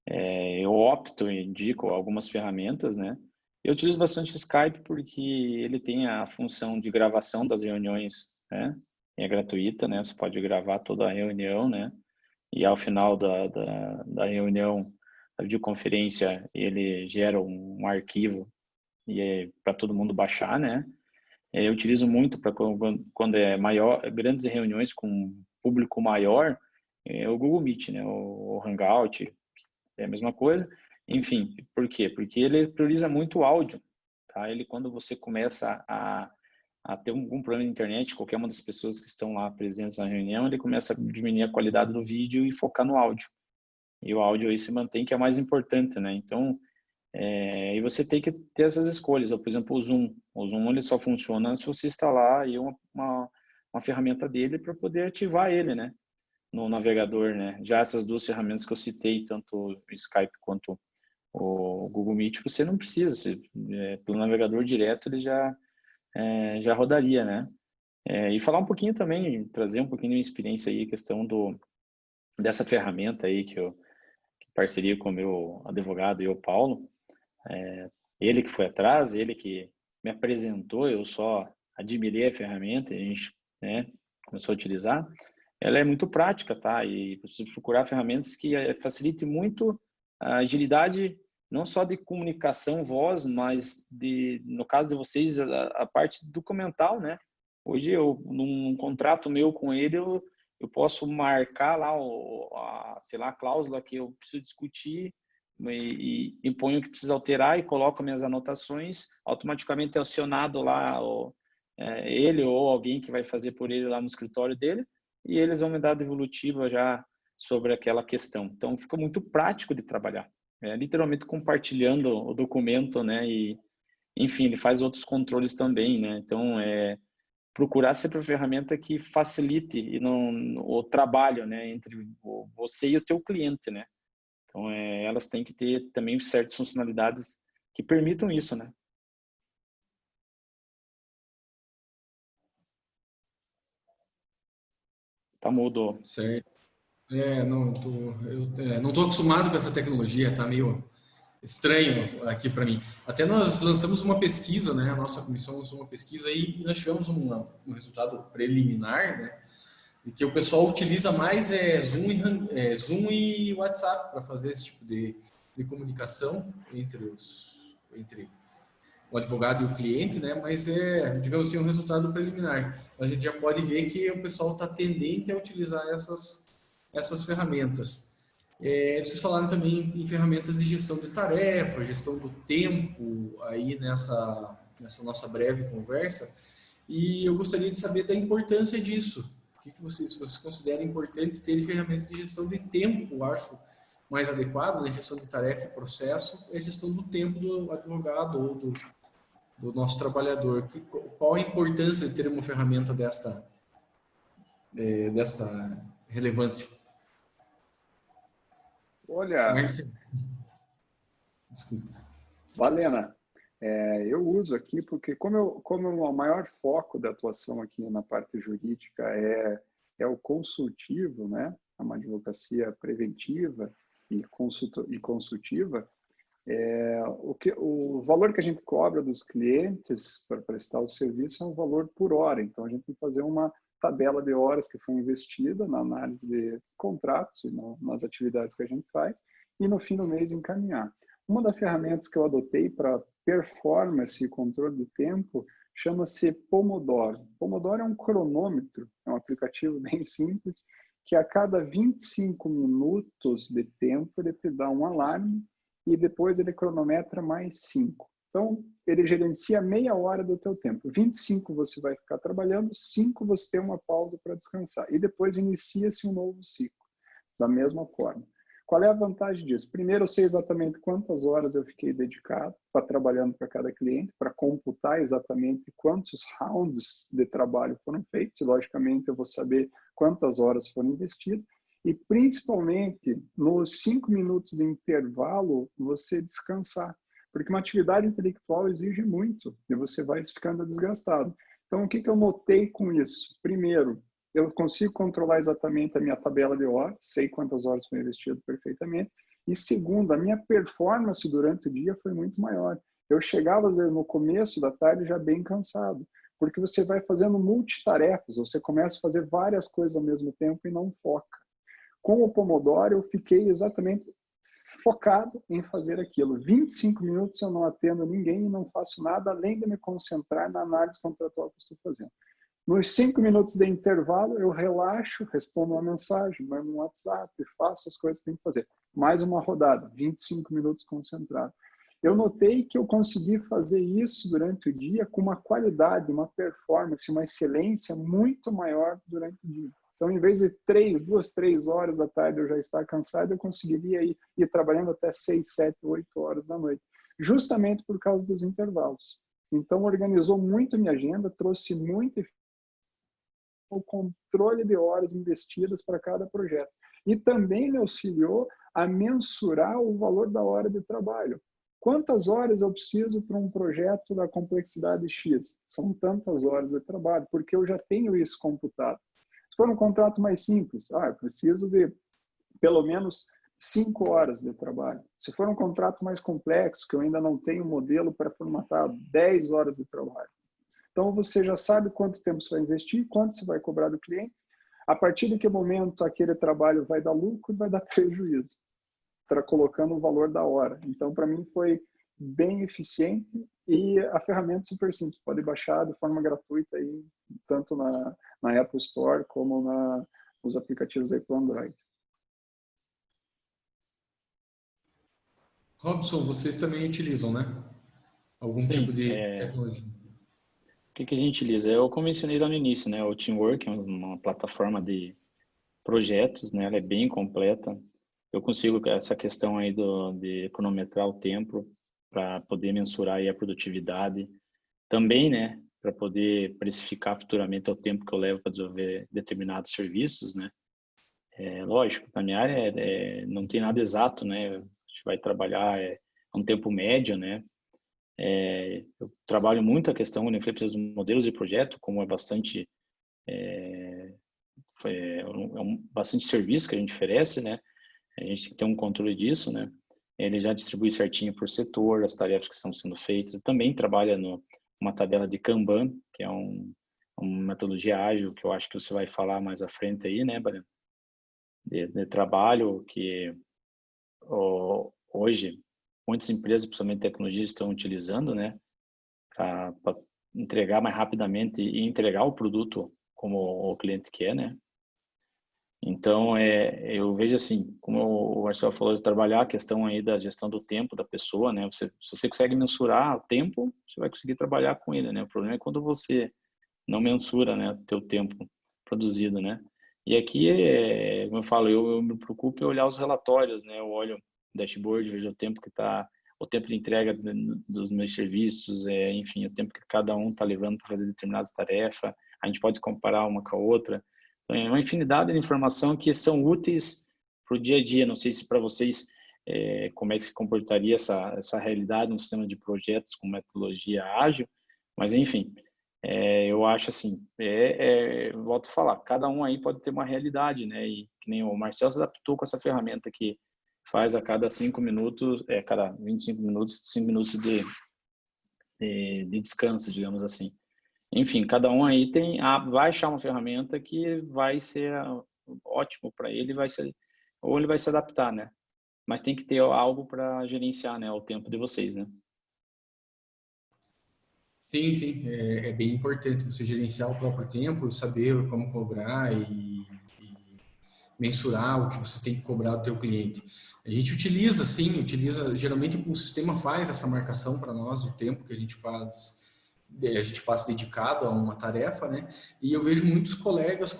Eu opto e indico algumas ferramentas, né? Eu utilizo bastante o Skype porque ele tem a função de gravação das reuniões, né? É gratuita, né? Você pode gravar toda a reunião, né? E ao final da reunião, a videoconferência, ele gera um arquivo e para todo mundo baixar, né? Eu utilizo muito para quando é grandes reuniões com público maior, o Google Meet, né? O Hangout, é a mesma coisa. Enfim, por quê? Porque ele prioriza muito o áudio, tá? Ele, quando você começa a ter algum problema na internet, qualquer uma das pessoas que estão lá presentes na reunião, ele começa a diminuir a qualidade do vídeo e focar no áudio. E o áudio aí se mantém, que é mais importante, né? Então, e você tem que ter essas escolhas. Por exemplo, o Zoom. O Zoom ele só funciona se você instalar aí uma ferramenta dele para poder ativar ele, né? No navegador, né? Já essas duas ferramentas que eu citei, tanto o Skype quanto o Google Meet, você não precisa. Pelo navegador direto ele já rodaria, né? E falar um pouquinho também, trazer um pouquinho de minha experiência aí, questão dessa ferramenta aí que parceria com o meu advogado e o Paulo. Ele que foi atrás, ele que me apresentou, eu só admirei a ferramenta e a gente, né, começou a utilizar. Ela é muito prática, tá? E preciso procurar ferramentas que facilitem muito a agilidade, não só de comunicação, voz, mas no caso de vocês, a parte documental, né? Hoje, num contrato meu com ele, eu posso marcar lá, sei lá, a cláusula que eu preciso discutir e ponho o que precisa alterar e coloco minhas anotações, automaticamente é acionado lá ele ou alguém que vai fazer por ele lá no escritório dele, e eles vão me dar a devolutiva já sobre aquela questão. Então, fica muito prático de trabalhar. Literalmente compartilhando o documento, né? E, enfim, ele faz outros controles também, né? Então, procurar sempre uma ferramenta que facilite e não, o trabalho, né? Entre você e o teu cliente, né? Então, elas têm que ter também certas funcionalidades que permitam isso, né? Tá mudo. Certo. Eu não tô acostumado com essa tecnologia, tá meio estranho aqui para mim. Até nós lançamos uma pesquisa, né? A nossa comissão lançou uma pesquisa e nós tivemos um resultado preliminar, né? E que o pessoal utiliza mais Zoom e WhatsApp para fazer esse tipo de comunicação entre o advogado e o cliente, né? Mas digamos assim, um resultado preliminar. A gente já pode ver que o pessoal está tendente a utilizar essas ferramentas. Vocês falaram também em ferramentas de gestão de tarefa, gestão do tempo, aí nessa nossa breve conversa, e eu gostaria de saber da importância disso. O que vocês consideram importante ter ferramentas de gestão de tempo, eu acho mais adequado, né? Gestão de tarefa e processo, é a gestão do tempo do advogado ou do nosso trabalhador. Qual a importância de ter uma ferramenta desta relevância? Olha, Desculpa. Valena, eu uso aqui porque como o maior foco da atuação aqui na parte jurídica é o consultivo, né? É uma advocacia preventiva e consultiva, o valor que a gente cobra dos clientes para prestar o serviço é um valor por hora. Então, a gente tem que fazer uma tabela de horas que foi investida na análise de contratos e nas atividades que a gente faz, e no fim do mês encaminhar. Uma das ferramentas que eu adotei para performance e controle do tempo chama-se Pomodoro. Pomodoro é um cronômetro, é um aplicativo bem simples, que a cada 25 minutos de tempo ele te dá um alarme e depois ele cronometra mais 5. Então, ele gerencia meia hora do teu tempo. 25 você vai ficar trabalhando, 5 você tem uma pausa para descansar. E depois inicia-se um novo ciclo, da mesma forma. Qual é a vantagem disso? Primeiro, eu sei exatamente quantas horas eu fiquei dedicado para trabalhando para cada cliente, para computar exatamente quantos rounds de trabalho foram feitos. E, logicamente, eu vou saber quantas horas foram investidas. E, principalmente, nos 5 minutos de intervalo, você descansar. Porque uma atividade intelectual exige muito e você vai ficando desgastado. Então, o que eu notei com isso? Primeiro, eu consigo controlar exatamente a minha tabela de horas, sei quantas horas foi investido perfeitamente. E segundo, a minha performance durante o dia foi muito maior. Eu chegava, às vezes, no começo da tarde já bem cansado, porque você vai fazendo multitarefas, você começa a fazer várias coisas ao mesmo tempo e não foca. Com o Pomodoro, eu fiquei exatamente focado em fazer aquilo. 25 minutos eu não atendo ninguém e não faço nada, além de me concentrar na análise contratual que estou fazendo. Nos 5 minutos de intervalo, eu relaxo, respondo uma mensagem, mando um WhatsApp, faço as coisas que tenho que fazer. Mais uma rodada, 25 minutos concentrado. Eu notei que eu consegui fazer isso durante o dia com uma qualidade, uma performance, uma excelência muito maior durante o dia. Então, em vez de 2, 3 horas da tarde eu já estar cansado, eu conseguiria ir trabalhando até 6, 7, 8 horas da noite, justamente por causa dos intervalos. Então, organizou muito a minha agenda, trouxe muito o controle de horas investidas para cada projeto. E também me auxiliou a mensurar o valor da hora de trabalho. Quantas horas eu preciso para um projeto da complexidade X? São tantas horas de trabalho, porque eu já tenho isso computado. Se for um contrato mais simples, eu preciso de pelo menos 5 horas de trabalho. Se for um contrato mais complexo, que eu ainda não tenho um modelo pré-formatado, 10 horas de trabalho. Então, você já sabe quanto tempo você vai investir, quanto você vai cobrar do cliente. A partir de que momento aquele trabalho vai dar lucro e vai dar prejuízo, colocando o valor da hora. Então, para mim, foi bem eficiente e a ferramenta é super simples. Pode baixar de forma gratuita e tanto na Apple Store como nos aplicativos aí para o Android. Robson, vocês também utilizam, né? Algum tipo Sim, de tecnologia? o que a gente utiliza? Eu mencionei lá no início, né? O Teamwork é uma plataforma de projetos, né? Ela é bem completa. Eu consigo essa questão aí de cronometrar o tempo para poder mensurar aí a produtividade. Também, né? Para poder precificar futuramente o tempo que eu levo para desenvolver determinados serviços, né? Lógico, na minha área não tem nada exato, né? A gente vai trabalhar um tempo médio, né? Eu trabalho muito a questão de dos modelos de projeto, como é bastante bastante serviço que a gente oferece, né? A gente tem que ter um controle disso, né? Ele já distribui certinho por setor as tarefas que estão sendo feitas. Também trabalha numa tabela de Kanban, que é uma metodologia ágil que eu acho que você vai falar mais à frente aí, né, Breno? De trabalho que hoje muitas empresas, principalmente tecnologia, estão utilizando, né, para entregar mais rapidamente e entregar o produto como o cliente quer, né? Então, eu vejo assim, como o Marcelo falou, de trabalhar a questão aí da gestão do tempo da pessoa, né? Se você consegue mensurar o tempo, você vai conseguir trabalhar com ele, né? O problema é quando você não mensura, né, o teu tempo produzido, né? E aqui, como eu falo, eu me preocupo em olhar os relatórios, né? Eu olho o dashboard, vejo o tempo o tempo de entrega dos meus serviços, enfim, o tempo que cada um está levando para fazer determinadas tarefas. A gente pode comparar uma com a outra. Então, é uma infinidade de informação que são úteis para o dia a dia. Não sei se para vocês, como é que se comportaria essa realidade no sistema de projetos com metodologia ágil, mas enfim, eu acho assim, volto a falar, cada um aí pode ter uma realidade, né? E que nem o Marcelo se adaptou com essa ferramenta que faz a cada 5 minutos, cada 25 minutos, 5 minutos de descanso, digamos assim. Enfim, cada um aí vai achar uma ferramenta que vai ser ótimo para ele, ou ele vai se adaptar, né? Mas tem que ter algo para gerenciar, né, o tempo de vocês, né? Sim, sim, é bem importante você gerenciar o próprio tempo, saber como cobrar e mensurar o que você tem que cobrar do teu cliente. A gente utiliza, geralmente o sistema faz essa marcação para nós do tempo que a gente passa dedicado a uma tarefa, né? E eu vejo muitos colegas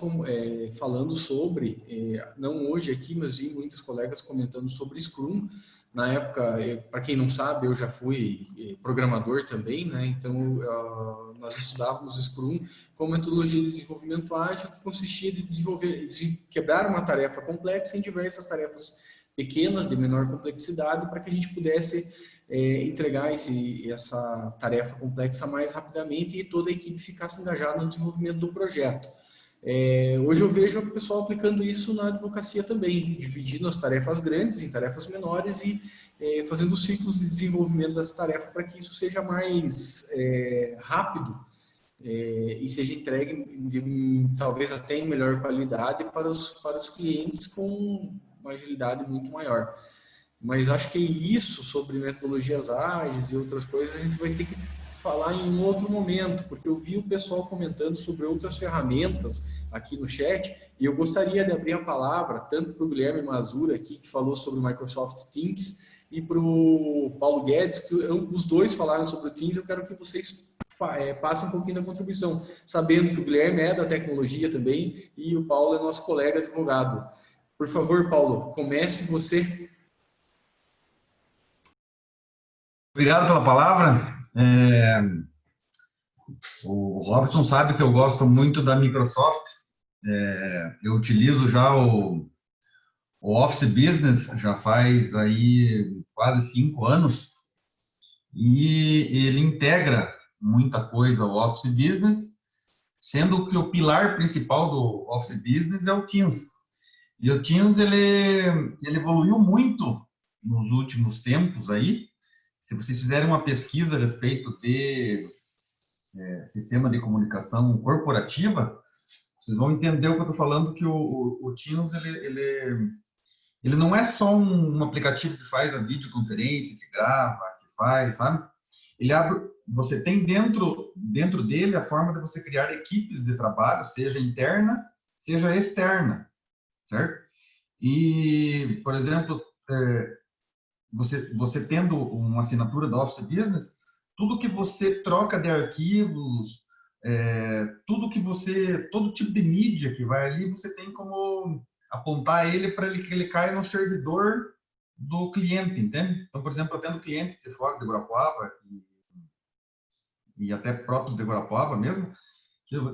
falando sobre, não hoje aqui, mas vi muitos colegas comentando sobre Scrum. Na época, para quem não sabe, eu já fui programador também, né? Então, nós estudávamos Scrum como metodologia de desenvolvimento ágil que consistia de quebrar uma tarefa complexa em diversas tarefas pequenas, de menor complexidade, para que a gente pudesse entregar essa tarefa complexa mais rapidamente e toda a equipe ficasse engajada no desenvolvimento do projeto. Hoje eu vejo o pessoal aplicando isso na advocacia também, dividindo as tarefas grandes em tarefas menores e fazendo ciclos de desenvolvimento das tarefas para que isso seja mais rápido e seja entregue talvez até em melhor qualidade para os clientes com uma agilidade muito maior. Mas acho que isso sobre metodologias ágeis e outras coisas a gente vai ter que falar em um outro momento, porque eu vi o pessoal comentando sobre outras ferramentas aqui no chat e eu gostaria de abrir a palavra tanto para o Guilherme Mazura aqui, que falou sobre o Microsoft Teams, e para o Paulo Guedes, que os dois falaram sobre o Teams. Eu quero que vocês passem um pouquinho da contribuição, sabendo que o Guilherme é da tecnologia também e o Paulo é nosso colega advogado. Por favor, Paulo, comece você. Obrigado pela palavra. O Robson sabe que eu gosto muito da Microsoft. Eu utilizo já o Office Business, já faz aí quase 5 anos, e ele integra muita coisa ao Office Business, sendo que o pilar principal do Office Business é o Teams. E o Teams, ele evoluiu muito nos últimos tempos aí. Se vocês fizerem uma pesquisa a respeito de sistema de comunicação corporativa, vocês vão entender o que eu estou falando, que o Teams, ele não é só um aplicativo que faz a videoconferência, que grava, que faz, sabe? Ele você tem dentro dele a forma de você criar equipes de trabalho, seja interna, seja externa, certo? E, por exemplo, você tendo uma assinatura da Office Business, tudo que você troca de arquivos, todo tipo de mídia que vai ali, você tem como apontar ele para que ele caia no servidor do cliente, entende? Então, por exemplo, eu tendo clientes de fora de Guarapuava e até próprios de Guarapuava mesmo,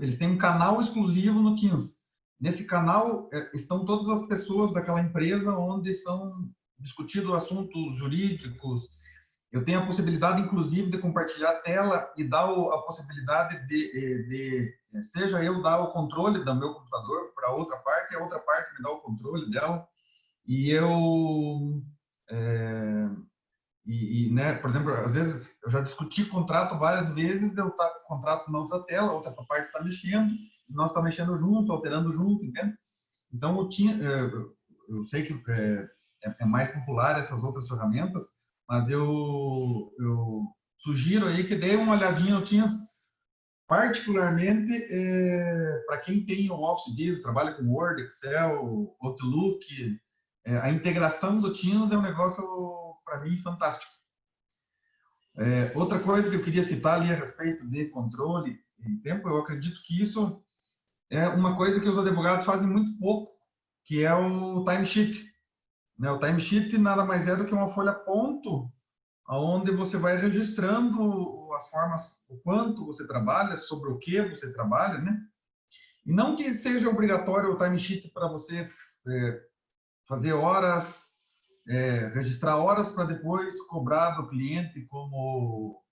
eles têm um canal exclusivo no Teams. Nesse canal estão todas as pessoas daquela empresa onde são discutidos assuntos jurídicos. Eu tenho a possibilidade, inclusive, de compartilhar a tela e dar a possibilidade seja eu dar o controle do meu computador para outra parte, e a outra parte me dá o controle dela. E eu... né, por exemplo, às vezes eu já discuti contrato várias vezes, eu tá com o contrato na outra tela, a outra parte está mexendo, nós estamos mexendo junto, alterando junto, entende? Então, eu sei que é mais popular essas outras ferramentas, mas eu sugiro aí que dê uma olhadinha no Teams, particularmente para quem tem o Office Business, trabalha com Word, Excel, Outlook, a integração do Teams é um negócio, para mim, fantástico. Outra coisa que eu queria citar ali a respeito de controle em tempo, eu acredito que isso é uma coisa que os advogados fazem muito pouco, que é o timesheet. Né? O timesheet nada mais é do que uma folha ponto, onde você vai registrando as formas, o quanto você trabalha, sobre o que você trabalha, né? E não que seja obrigatório o timesheet para você fazer horas, registrar horas para depois cobrar do cliente como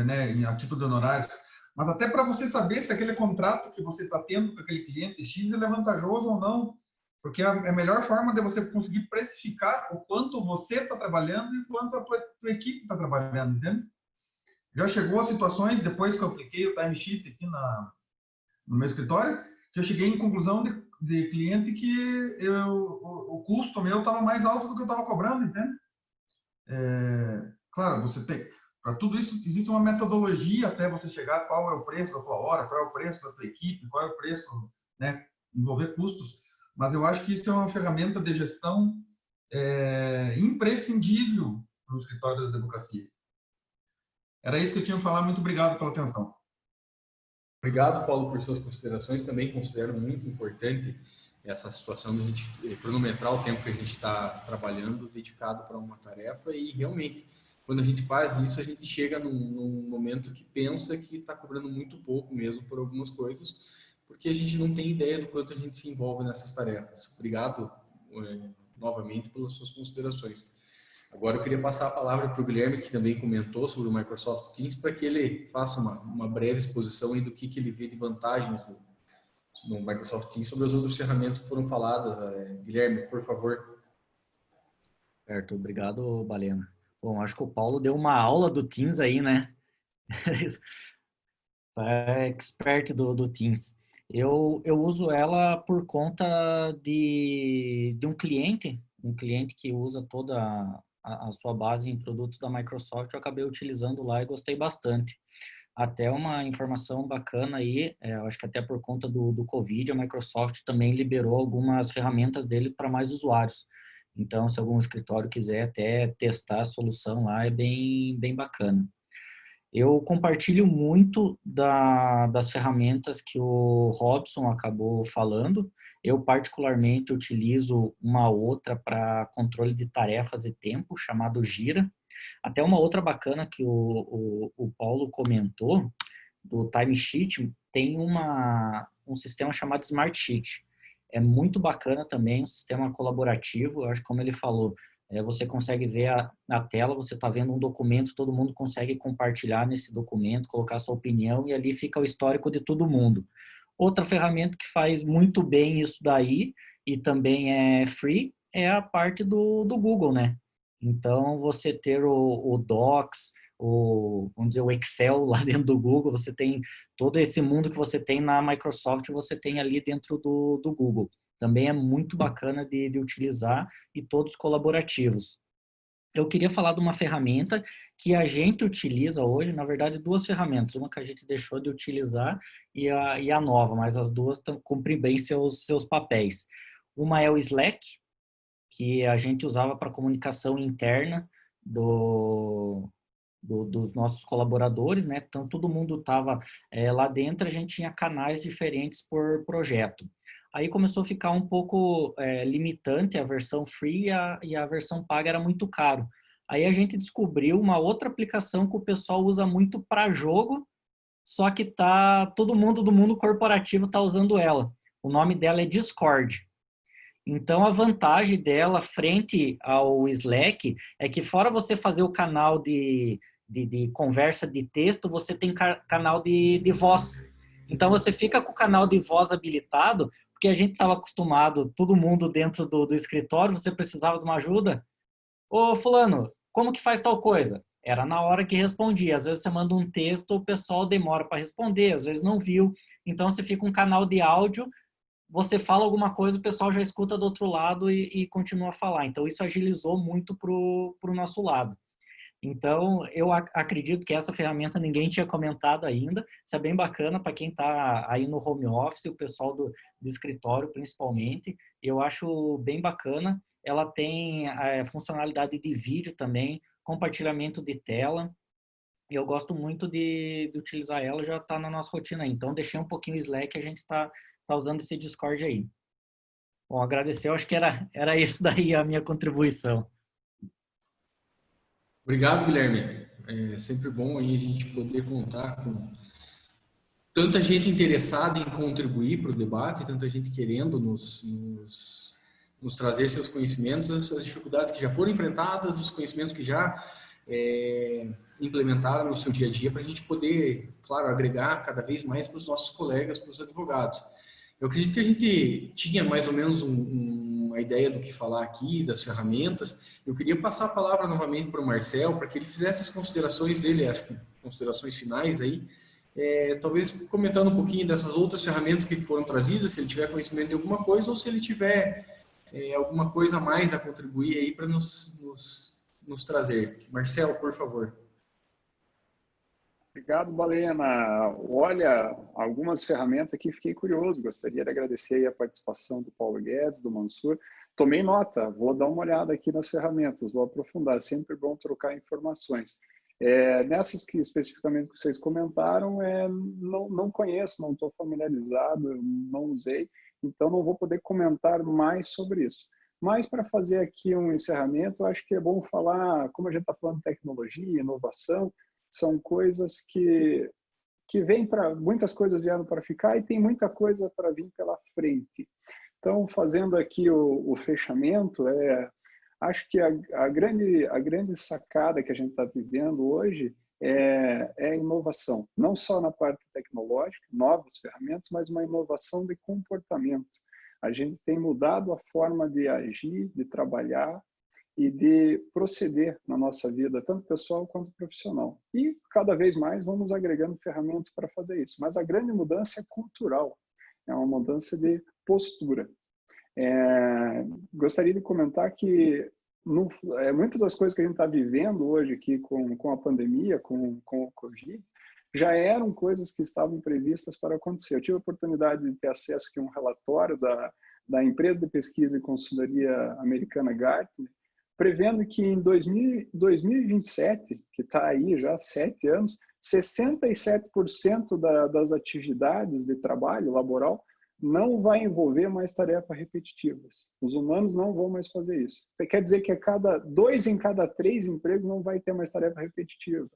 né, a título de honorários, mas até para você saber se aquele contrato que você está tendo com aquele cliente X ele é vantajoso ou não, porque a melhor forma de você conseguir precificar o quanto você está trabalhando e o quanto a tua equipe está trabalhando, entende? Já chegou a situações, depois que eu apliquei o timesheet aqui no meu escritório, que eu cheguei em conclusão de cliente que o custo meu estava mais alto do que eu estava cobrando, entende? Claro, você tem... Para tudo isso, existe uma metodologia até você chegar qual é o preço da tua hora, qual é o preço da tua equipe, qual é o preço, né, envolver custos. Mas eu acho que isso é uma ferramenta de gestão imprescindível no escritório da advocacia. Era isso que eu tinha que falar. Muito obrigado pela atenção. Obrigado, Paulo, por suas considerações. Também considero muito importante essa situação de a gente cronometrar o tempo que a gente está trabalhando dedicado para uma tarefa e realmente, quando a gente faz isso, a gente chega num momento que pensa que está cobrando muito pouco mesmo por algumas coisas, porque a gente não tem ideia do quanto a gente se envolve nessas tarefas. Obrigado novamente pelas suas considerações. Agora eu queria passar a palavra para o Guilherme, que também comentou sobre o Microsoft Teams, para que ele faça uma breve exposição aí do que ele vê de vantagens no Microsoft Teams sobre as outras ferramentas que foram faladas. Guilherme, por favor. Certo, obrigado, Balena. Bom, acho que o Paulo deu uma aula do Teams aí, né? É expert do Teams. Eu uso ela por conta de um cliente que usa toda a sua base em produtos da Microsoft. Eu acabei utilizando lá e gostei bastante. Até uma informação bacana aí, eu acho que até por conta do Covid, a Microsoft também liberou algumas ferramentas dele para mais usuários. Então, se algum escritório quiser até testar a solução lá, é bem bacana. Eu compartilho muito das ferramentas que o Robson acabou falando. Eu, particularmente, utilizo uma outra para controle de tarefas e tempo, chamado Gira. Até uma outra bacana que o Paulo comentou, do Timesheet, tem um sistema chamado Smartsheet. É muito bacana também, um sistema colaborativo. Eu acho que, como ele falou, você consegue ver a tela, você está vendo um documento, todo mundo consegue compartilhar nesse documento, colocar sua opinião e ali fica o histórico de todo mundo. Outra ferramenta que faz muito bem isso daí e também é free é a parte do Google, né? Então, você ter o Docs, vamos dizer, o Excel lá dentro do Google, você tem todo esse mundo que você tem na Microsoft, você tem ali dentro do Google. Também é muito bacana de utilizar e todos colaborativos. eu queria falar de uma ferramenta que a gente utiliza hoje, na verdade, duas ferramentas, uma que a gente deixou de utilizar e a nova, mas as duas cumprem bem seus papéis. Uma é o Slack, que a gente usava para comunicação interna dos nossos colaboradores, né? Então, todo mundo estava lá dentro, a gente tinha canais diferentes por projeto. Aí começou a ficar um pouco limitante a versão free e a versão paga era muito caro. Aí a gente descobriu uma outra aplicação que o pessoal usa muito para jogo, só que todo mundo do mundo corporativo está usando ela. O nome dela é Discord. Então, a vantagem dela frente ao Slack é que fora você fazer o canal de conversa de texto, você tem canal de voz. Então, você fica com o canal de voz habilitado, porque a gente estava acostumado, todo mundo dentro do escritório, você precisava de uma ajuda. Ô, fulano, como que faz tal coisa? Era na hora que respondia. Às vezes você manda um texto, o pessoal demora para responder, às vezes não viu. Então, você fica um canal de áudio, você fala alguma coisa, o pessoal já escuta do outro lado e continua a falar. Então, isso agilizou muito para o nosso lado. Então, eu acredito que essa ferramenta ninguém tinha comentado ainda. Isso é bem bacana para quem está aí no home office, o pessoal do escritório principalmente. Eu acho bem bacana. Ela tem funcionalidade de vídeo também, compartilhamento de tela. E eu gosto muito de utilizar ela, já está na nossa rotina aí. Então, deixei um pouquinho o Slack, a gente está usando esse Discord aí. Bom, agradecer, eu acho que era isso daí a minha contribuição. Obrigado, Guilherme. É sempre bom aí a gente poder contar com tanta gente interessada em contribuir para o debate, tanta gente querendo nos trazer seus conhecimentos, as dificuldades que já foram enfrentadas, os conhecimentos que já implementaram no seu dia a dia, para a gente poder, claro, agregar cada vez mais para os nossos colegas, para os advogados. Eu acredito que a gente tinha mais ou menos uma ideia do que falar aqui, das ferramentas. Eu queria passar a palavra novamente para o Marcel, para que ele fizesse as considerações dele, acho que considerações finais aí, talvez comentando um pouquinho dessas outras ferramentas que foram trazidas, se ele tiver conhecimento de alguma coisa ou se ele tiver alguma coisa a mais a contribuir aí para nos trazer. Marcel, por favor. Obrigado, Balena. Olha, algumas ferramentas aqui, fiquei curioso. Gostaria de agradecer aí a participação do Paulo Guedes, do Mansur. Tomei nota, vou dar uma olhada aqui nas ferramentas, vou aprofundar. É sempre bom trocar informações. Nessas que especificamente que vocês comentaram, não conheço, não estou familiarizado, não usei, então não vou poder comentar mais sobre isso. Mas para fazer aqui um encerramento, acho que é bom falar, como a gente está falando de tecnologia, inovação, são coisas que vêm para... Muitas coisas vieram para ficar e tem muita coisa para vir pela frente. Então, fazendo aqui o fechamento, acho que a grande sacada que a gente está vivendo hoje é a inovação. Não só na parte tecnológica, novas ferramentas, mas uma inovação de comportamento. A gente tem mudado a forma de agir, de trabalhar, e de proceder na nossa vida, tanto pessoal quanto profissional. E cada vez mais vamos agregando ferramentas para fazer isso. Mas a grande mudança é cultural, é uma mudança de postura. Gostaria de comentar que muitas das coisas que a gente está vivendo hoje aqui com a pandemia, com o Covid, já eram coisas que estavam previstas para acontecer. Eu tive a oportunidade de ter acesso a um relatório da empresa de pesquisa e consultoria americana Gartner, prevendo que em 2027, que está aí já há 7 anos, 67% das atividades de trabalho laboral não vai envolver mais tarefas repetitivas. Os humanos não vão mais fazer isso. Quer dizer que 2 em cada 3 empregos não vai ter mais tarefa repetitiva.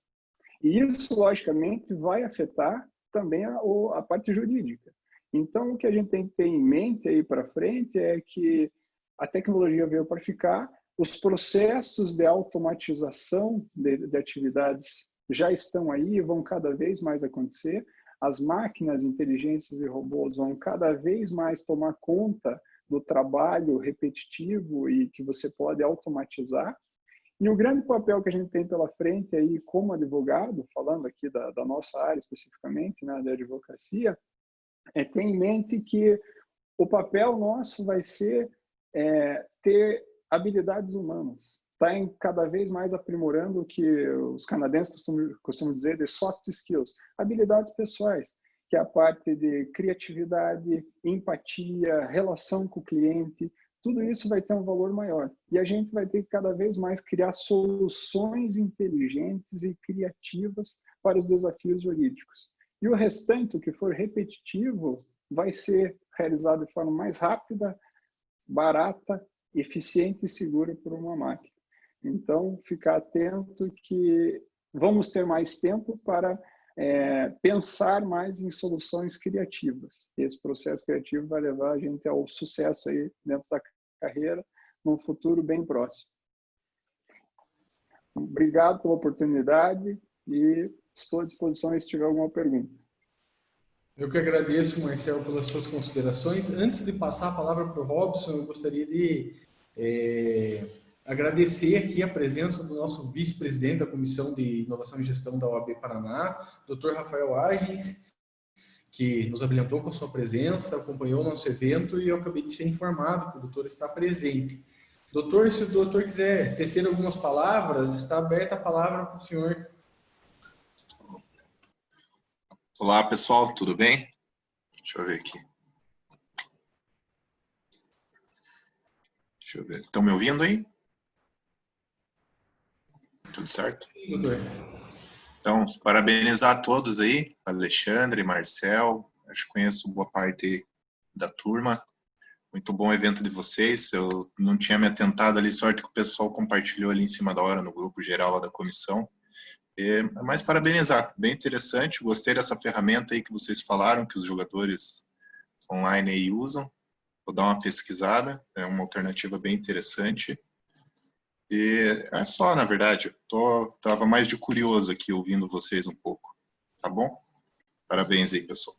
E isso, logicamente, vai afetar também a parte jurídica. Então, o que a gente tem que ter em mente aí para frente é que a tecnologia veio para ficar, os processos de automatização de atividades já estão aí e vão cada vez mais acontecer. As máquinas, inteligências e robôs vão cada vez mais tomar conta do trabalho repetitivo e que você pode automatizar. E o grande papel que a gente tem pela frente aí como advogado, falando aqui da nossa área especificamente, né, da advocacia, é ter em mente que o papel nosso vai ser ter habilidades humanas. está cada vez mais aprimorando o que os canadenses costumam dizer de soft skills, habilidades pessoais, que é a parte de criatividade, empatia, relação com o cliente. Tudo isso vai ter um valor maior. E a gente vai ter que cada vez mais criar soluções inteligentes e criativas para os desafios jurídicos. E o restante, o que for repetitivo, vai ser realizado de forma mais rápida, barata, eficiente e segura por uma máquina. Então, ficar atento que vamos ter mais tempo para pensar mais em soluções criativas. Esse processo criativo vai levar a gente ao sucesso aí dentro da carreira, num futuro bem próximo. Obrigado pela oportunidade e estou à disposição se tiver alguma pergunta. Eu que agradeço, Marcel, pelas suas considerações. Antes de passar a palavra para o Robson, eu gostaria de agradecer aqui a presença do nosso vice-presidente da Comissão de Inovação e Gestão da OAB Paraná, Dr. Rafael Agens, que nos abrilhantou com a sua presença, acompanhou o nosso evento e eu acabei de ser informado que o doutor está presente. Doutor, se o doutor quiser tecer algumas palavras, está aberta a palavra para o senhor. Olá, pessoal, tudo bem? Deixa eu ver aqui. Deixa eu ver. Estão me ouvindo aí? Tudo certo? Sim, doutor. Então, parabenizar a todos aí, Alexandre, Marcel, acho que conheço boa parte da turma. Muito bom evento de vocês. Eu não tinha me atentado ali, sorte que o pessoal compartilhou ali em cima da hora no grupo geral lá da comissão. Mas parabenizar, bem interessante. Gostei dessa ferramenta aí que vocês falaram, que os jogadores online aí usam. Vou dar uma pesquisada, é uma alternativa bem interessante. E é só, na verdade, tava mais de curioso aqui ouvindo vocês um pouco, tá bom? Parabéns aí, pessoal.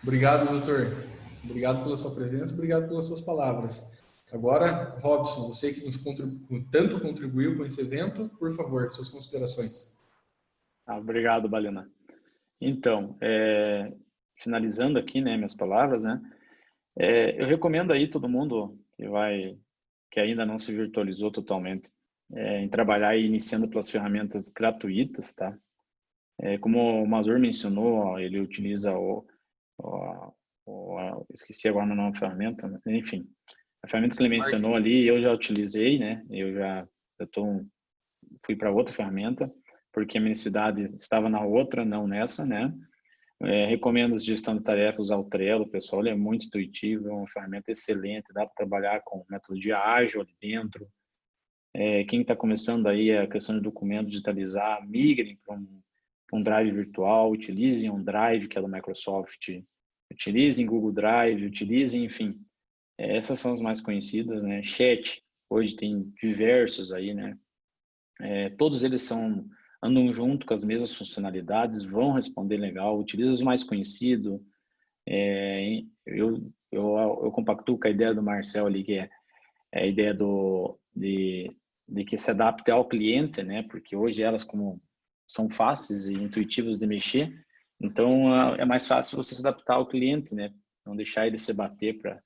Obrigado, doutor. Obrigado pela sua presença, obrigado pelas suas palavras. Agora, Robson, você que tanto contribuiu com esse evento, por favor, suas considerações. Obrigado, Balena. Então, finalizando aqui, né, minhas palavras, né, eu recomendo aí todo mundo que ainda não se virtualizou totalmente, em trabalhar aí iniciando pelas ferramentas gratuitas, tá? Como o Mazur mencionou, ele utiliza esqueci agora o nome da ferramenta, né? Enfim, a ferramenta que ele mencionou ali, eu já utilizei, né? Fui para outra ferramenta, porque a minha necessidade estava na outra, não nessa, né? Recomendo a gestão de tarefas, usar o Trello, pessoal, ele é muito intuitivo, é uma ferramenta excelente, dá para trabalhar com metodologia ágil ali dentro. Quem está começando aí a questão de documento, digitalizar, migrem para um drive virtual, utilizem um drive que é do Microsoft, utilizem Google Drive, utilizem, enfim, essas são as mais conhecidas, né? Chat, hoje tem diversos aí, né? Todos eles andam junto com as mesmas funcionalidades, vão responder legal, utiliza os mais conhecidos. Eu compactuo com a ideia do Marcel ali, que é a ideia de que se adapte ao cliente, né? Porque hoje elas, como são fáceis e intuitivas de mexer, então é mais fácil você se adaptar ao cliente, né? Não deixar ele se bater para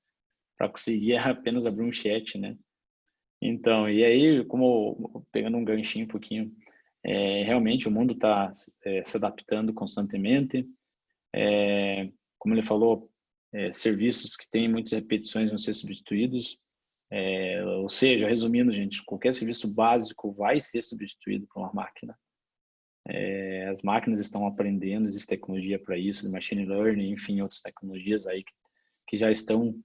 conseguir apenas abrir um chat, né? Então, e aí, como pegando um ganchinho um pouquinho, realmente o mundo está se adaptando constantemente. Como ele falou, serviços que têm muitas repetições vão ser substituídos. Ou seja, resumindo, gente, qualquer serviço básico vai ser substituído por uma máquina. As máquinas estão aprendendo, existe tecnologia para isso, de machine learning, enfim, outras tecnologias aí que já estão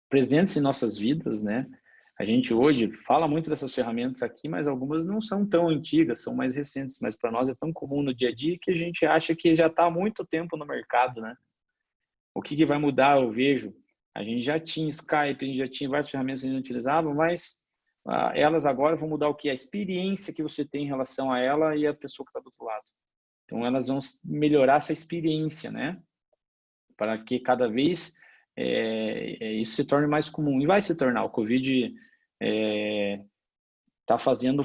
presentes em nossas vidas, né? A gente hoje fala muito dessas ferramentas aqui, mas algumas não são tão antigas, são mais recentes, mas para nós é tão comum no dia a dia que a gente acha que já está há muito tempo no mercado, né? O que vai mudar, eu vejo, a gente já tinha Skype, a gente já tinha várias ferramentas que a gente utilizava, mas elas agora vão mudar o que? A experiência que você tem em relação a ela e a pessoa que está do outro lado. Então, elas vão melhorar essa experiência, né? Para que cada vez isso se torne mais comum. E vai se tornar. O Covid está fazendo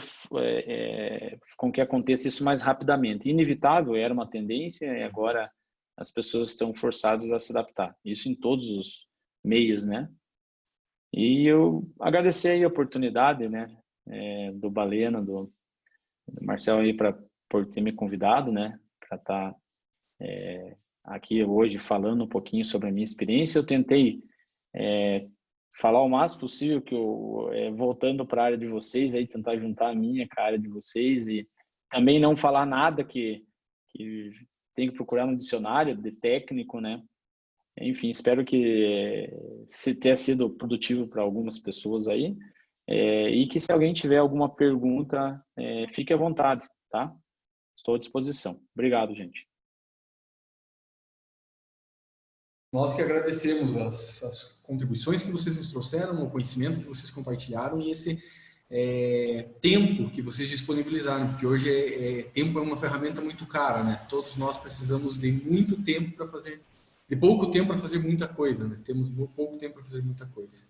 com que aconteça isso mais rapidamente. Inevitável, era uma tendência, e agora as pessoas estão forçadas a se adaptar. Isso em todos os meios, né? E eu agradecer aí a oportunidade, né, do Balena, do Marcel aí por ter me convidado, né, para estar aqui hoje falando um pouquinho sobre a minha experiência. Eu tentei falar o máximo possível que eu, voltando para a área de vocês, aí tentar juntar a minha com a área de vocês e também não falar nada que tem que procurar no dicionário de técnico, né? Enfim, espero que tenha sido produtivo para algumas pessoas aí e que se alguém tiver alguma pergunta, fique à vontade, tá? Estou à disposição. Obrigado, gente. Nós que agradecemos as contribuições que vocês nos trouxeram, o conhecimento que vocês compartilharam e esse tempo que vocês disponibilizaram, porque hoje tempo é uma ferramenta muito cara, né? Todos nós precisamos de muito tempo para fazer, de pouco tempo para fazer muita coisa, né? Temos pouco tempo para fazer muita coisa.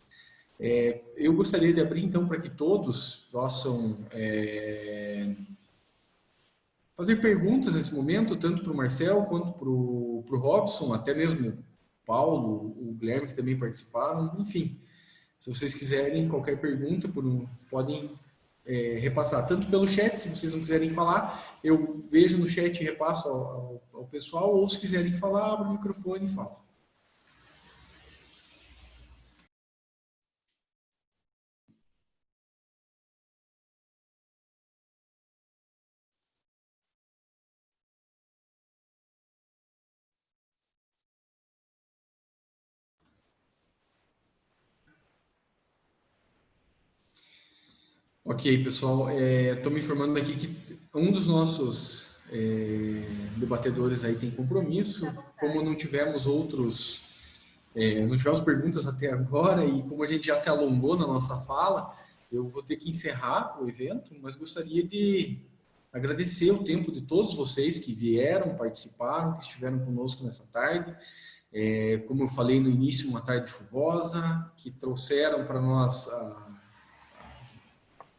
Eu gostaria de abrir então para que todos possam fazer perguntas nesse momento, tanto para o Marcel quanto para o Robson, até mesmo o Paulo, o Guilherme que também participaram, enfim. Se vocês quiserem qualquer pergunta, podem repassar, tanto pelo chat, se vocês não quiserem falar, eu vejo no chat e repasso ao pessoal, ou se quiserem falar, abre o microfone e fala. Ok, pessoal, estou me informando aqui que um dos nossos debatedores aí tem compromisso, como não tivemos não tivemos perguntas até agora e como a gente já se alongou na nossa fala, eu vou ter que encerrar o evento, mas gostaria de agradecer o tempo de todos vocês que vieram, participaram, que estiveram conosco nessa tarde. Como eu falei no início, uma tarde chuvosa, que trouxeram para nós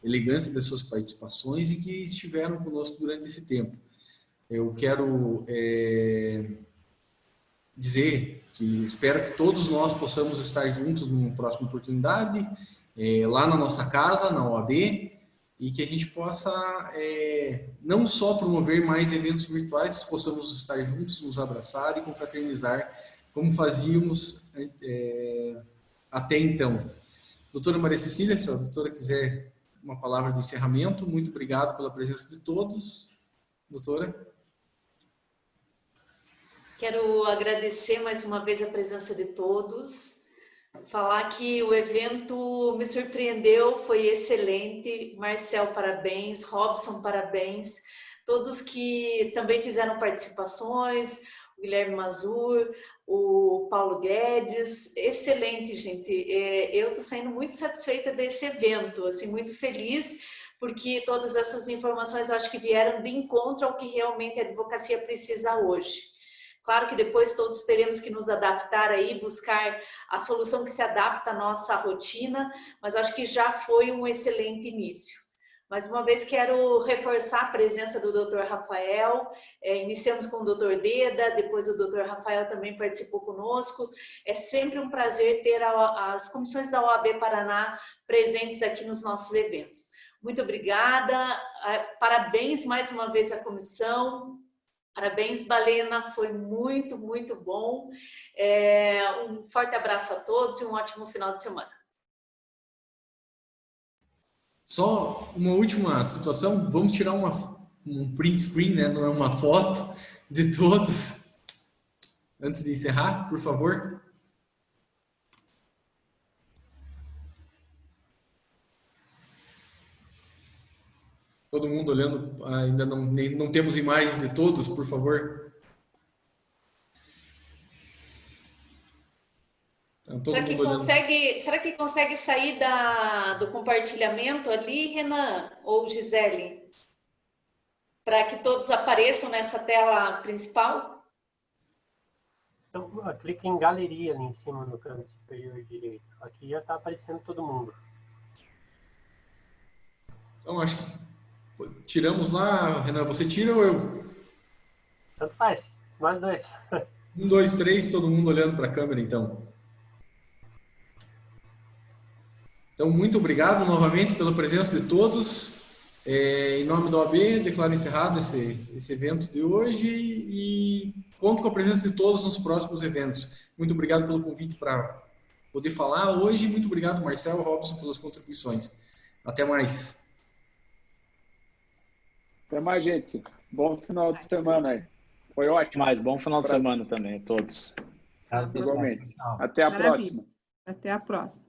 elegância das suas participações e que estiveram conosco durante esse tempo. Eu quero dizer que espero que todos nós possamos estar juntos numa próxima oportunidade, lá na nossa casa, na OAB, e que a gente possa não só promover mais eventos virtuais, possamos estar juntos, nos abraçar e confraternizar, como fazíamos até então. Doutora Maria Cecília, se a doutora quiser uma palavra de encerramento. Muito obrigado pela presença de todos. Doutora? Quero agradecer mais uma vez a presença de todos. Falar que o evento me surpreendeu, foi excelente. Marcel, parabéns. Robson, parabéns. Todos que também fizeram participações, o Guilherme Mazur, o Paulo Guedes, excelente, gente. Eu estou saindo muito satisfeita desse evento, assim, muito feliz, porque todas essas informações eu acho que vieram de encontro ao que realmente a advocacia precisa hoje. Claro que depois todos teremos que nos adaptar aí, buscar a solução que se adapta à nossa rotina, mas eu acho que já foi um excelente início. Mais uma vez quero reforçar a presença do Dr. Rafael, iniciamos com o Dr. Deda, depois o Dr. Rafael também participou conosco. É sempre um prazer ter as comissões da OAB Paraná presentes aqui nos nossos eventos. Muito obrigada, parabéns mais uma vez à comissão, parabéns Balena, foi muito, muito bom. Um forte abraço a todos e um ótimo final de semana. Só uma última situação, vamos tirar um print screen, né? Não é uma foto de todos, antes de encerrar, por favor. Todo mundo olhando, ainda não temos imagens de todos, por favor. Será que consegue sair do compartilhamento ali, Renan ou Gisele? Para que todos apareçam nessa tela principal? Então, clica em galeria ali em cima no canto superior direito. Aqui já está aparecendo todo mundo. Então, acho que tiramos lá, Renan, você tira ou eu? Tanto faz, nós dois. 1, 2, 3, todo mundo olhando para a câmera, então. Então, muito obrigado novamente pela presença de todos. Em nome da OAB, declaro encerrado esse evento de hoje e conto com a presença de todos nos próximos eventos. Muito obrigado pelo convite para poder falar hoje. Muito obrigado, Marcel, Robson, pelas contribuições. Até mais. Até mais, gente. Bom final de semana aí. Foi ótimo. Mais bom final de semana também a todos. Igualmente. Até a próxima. Até a próxima.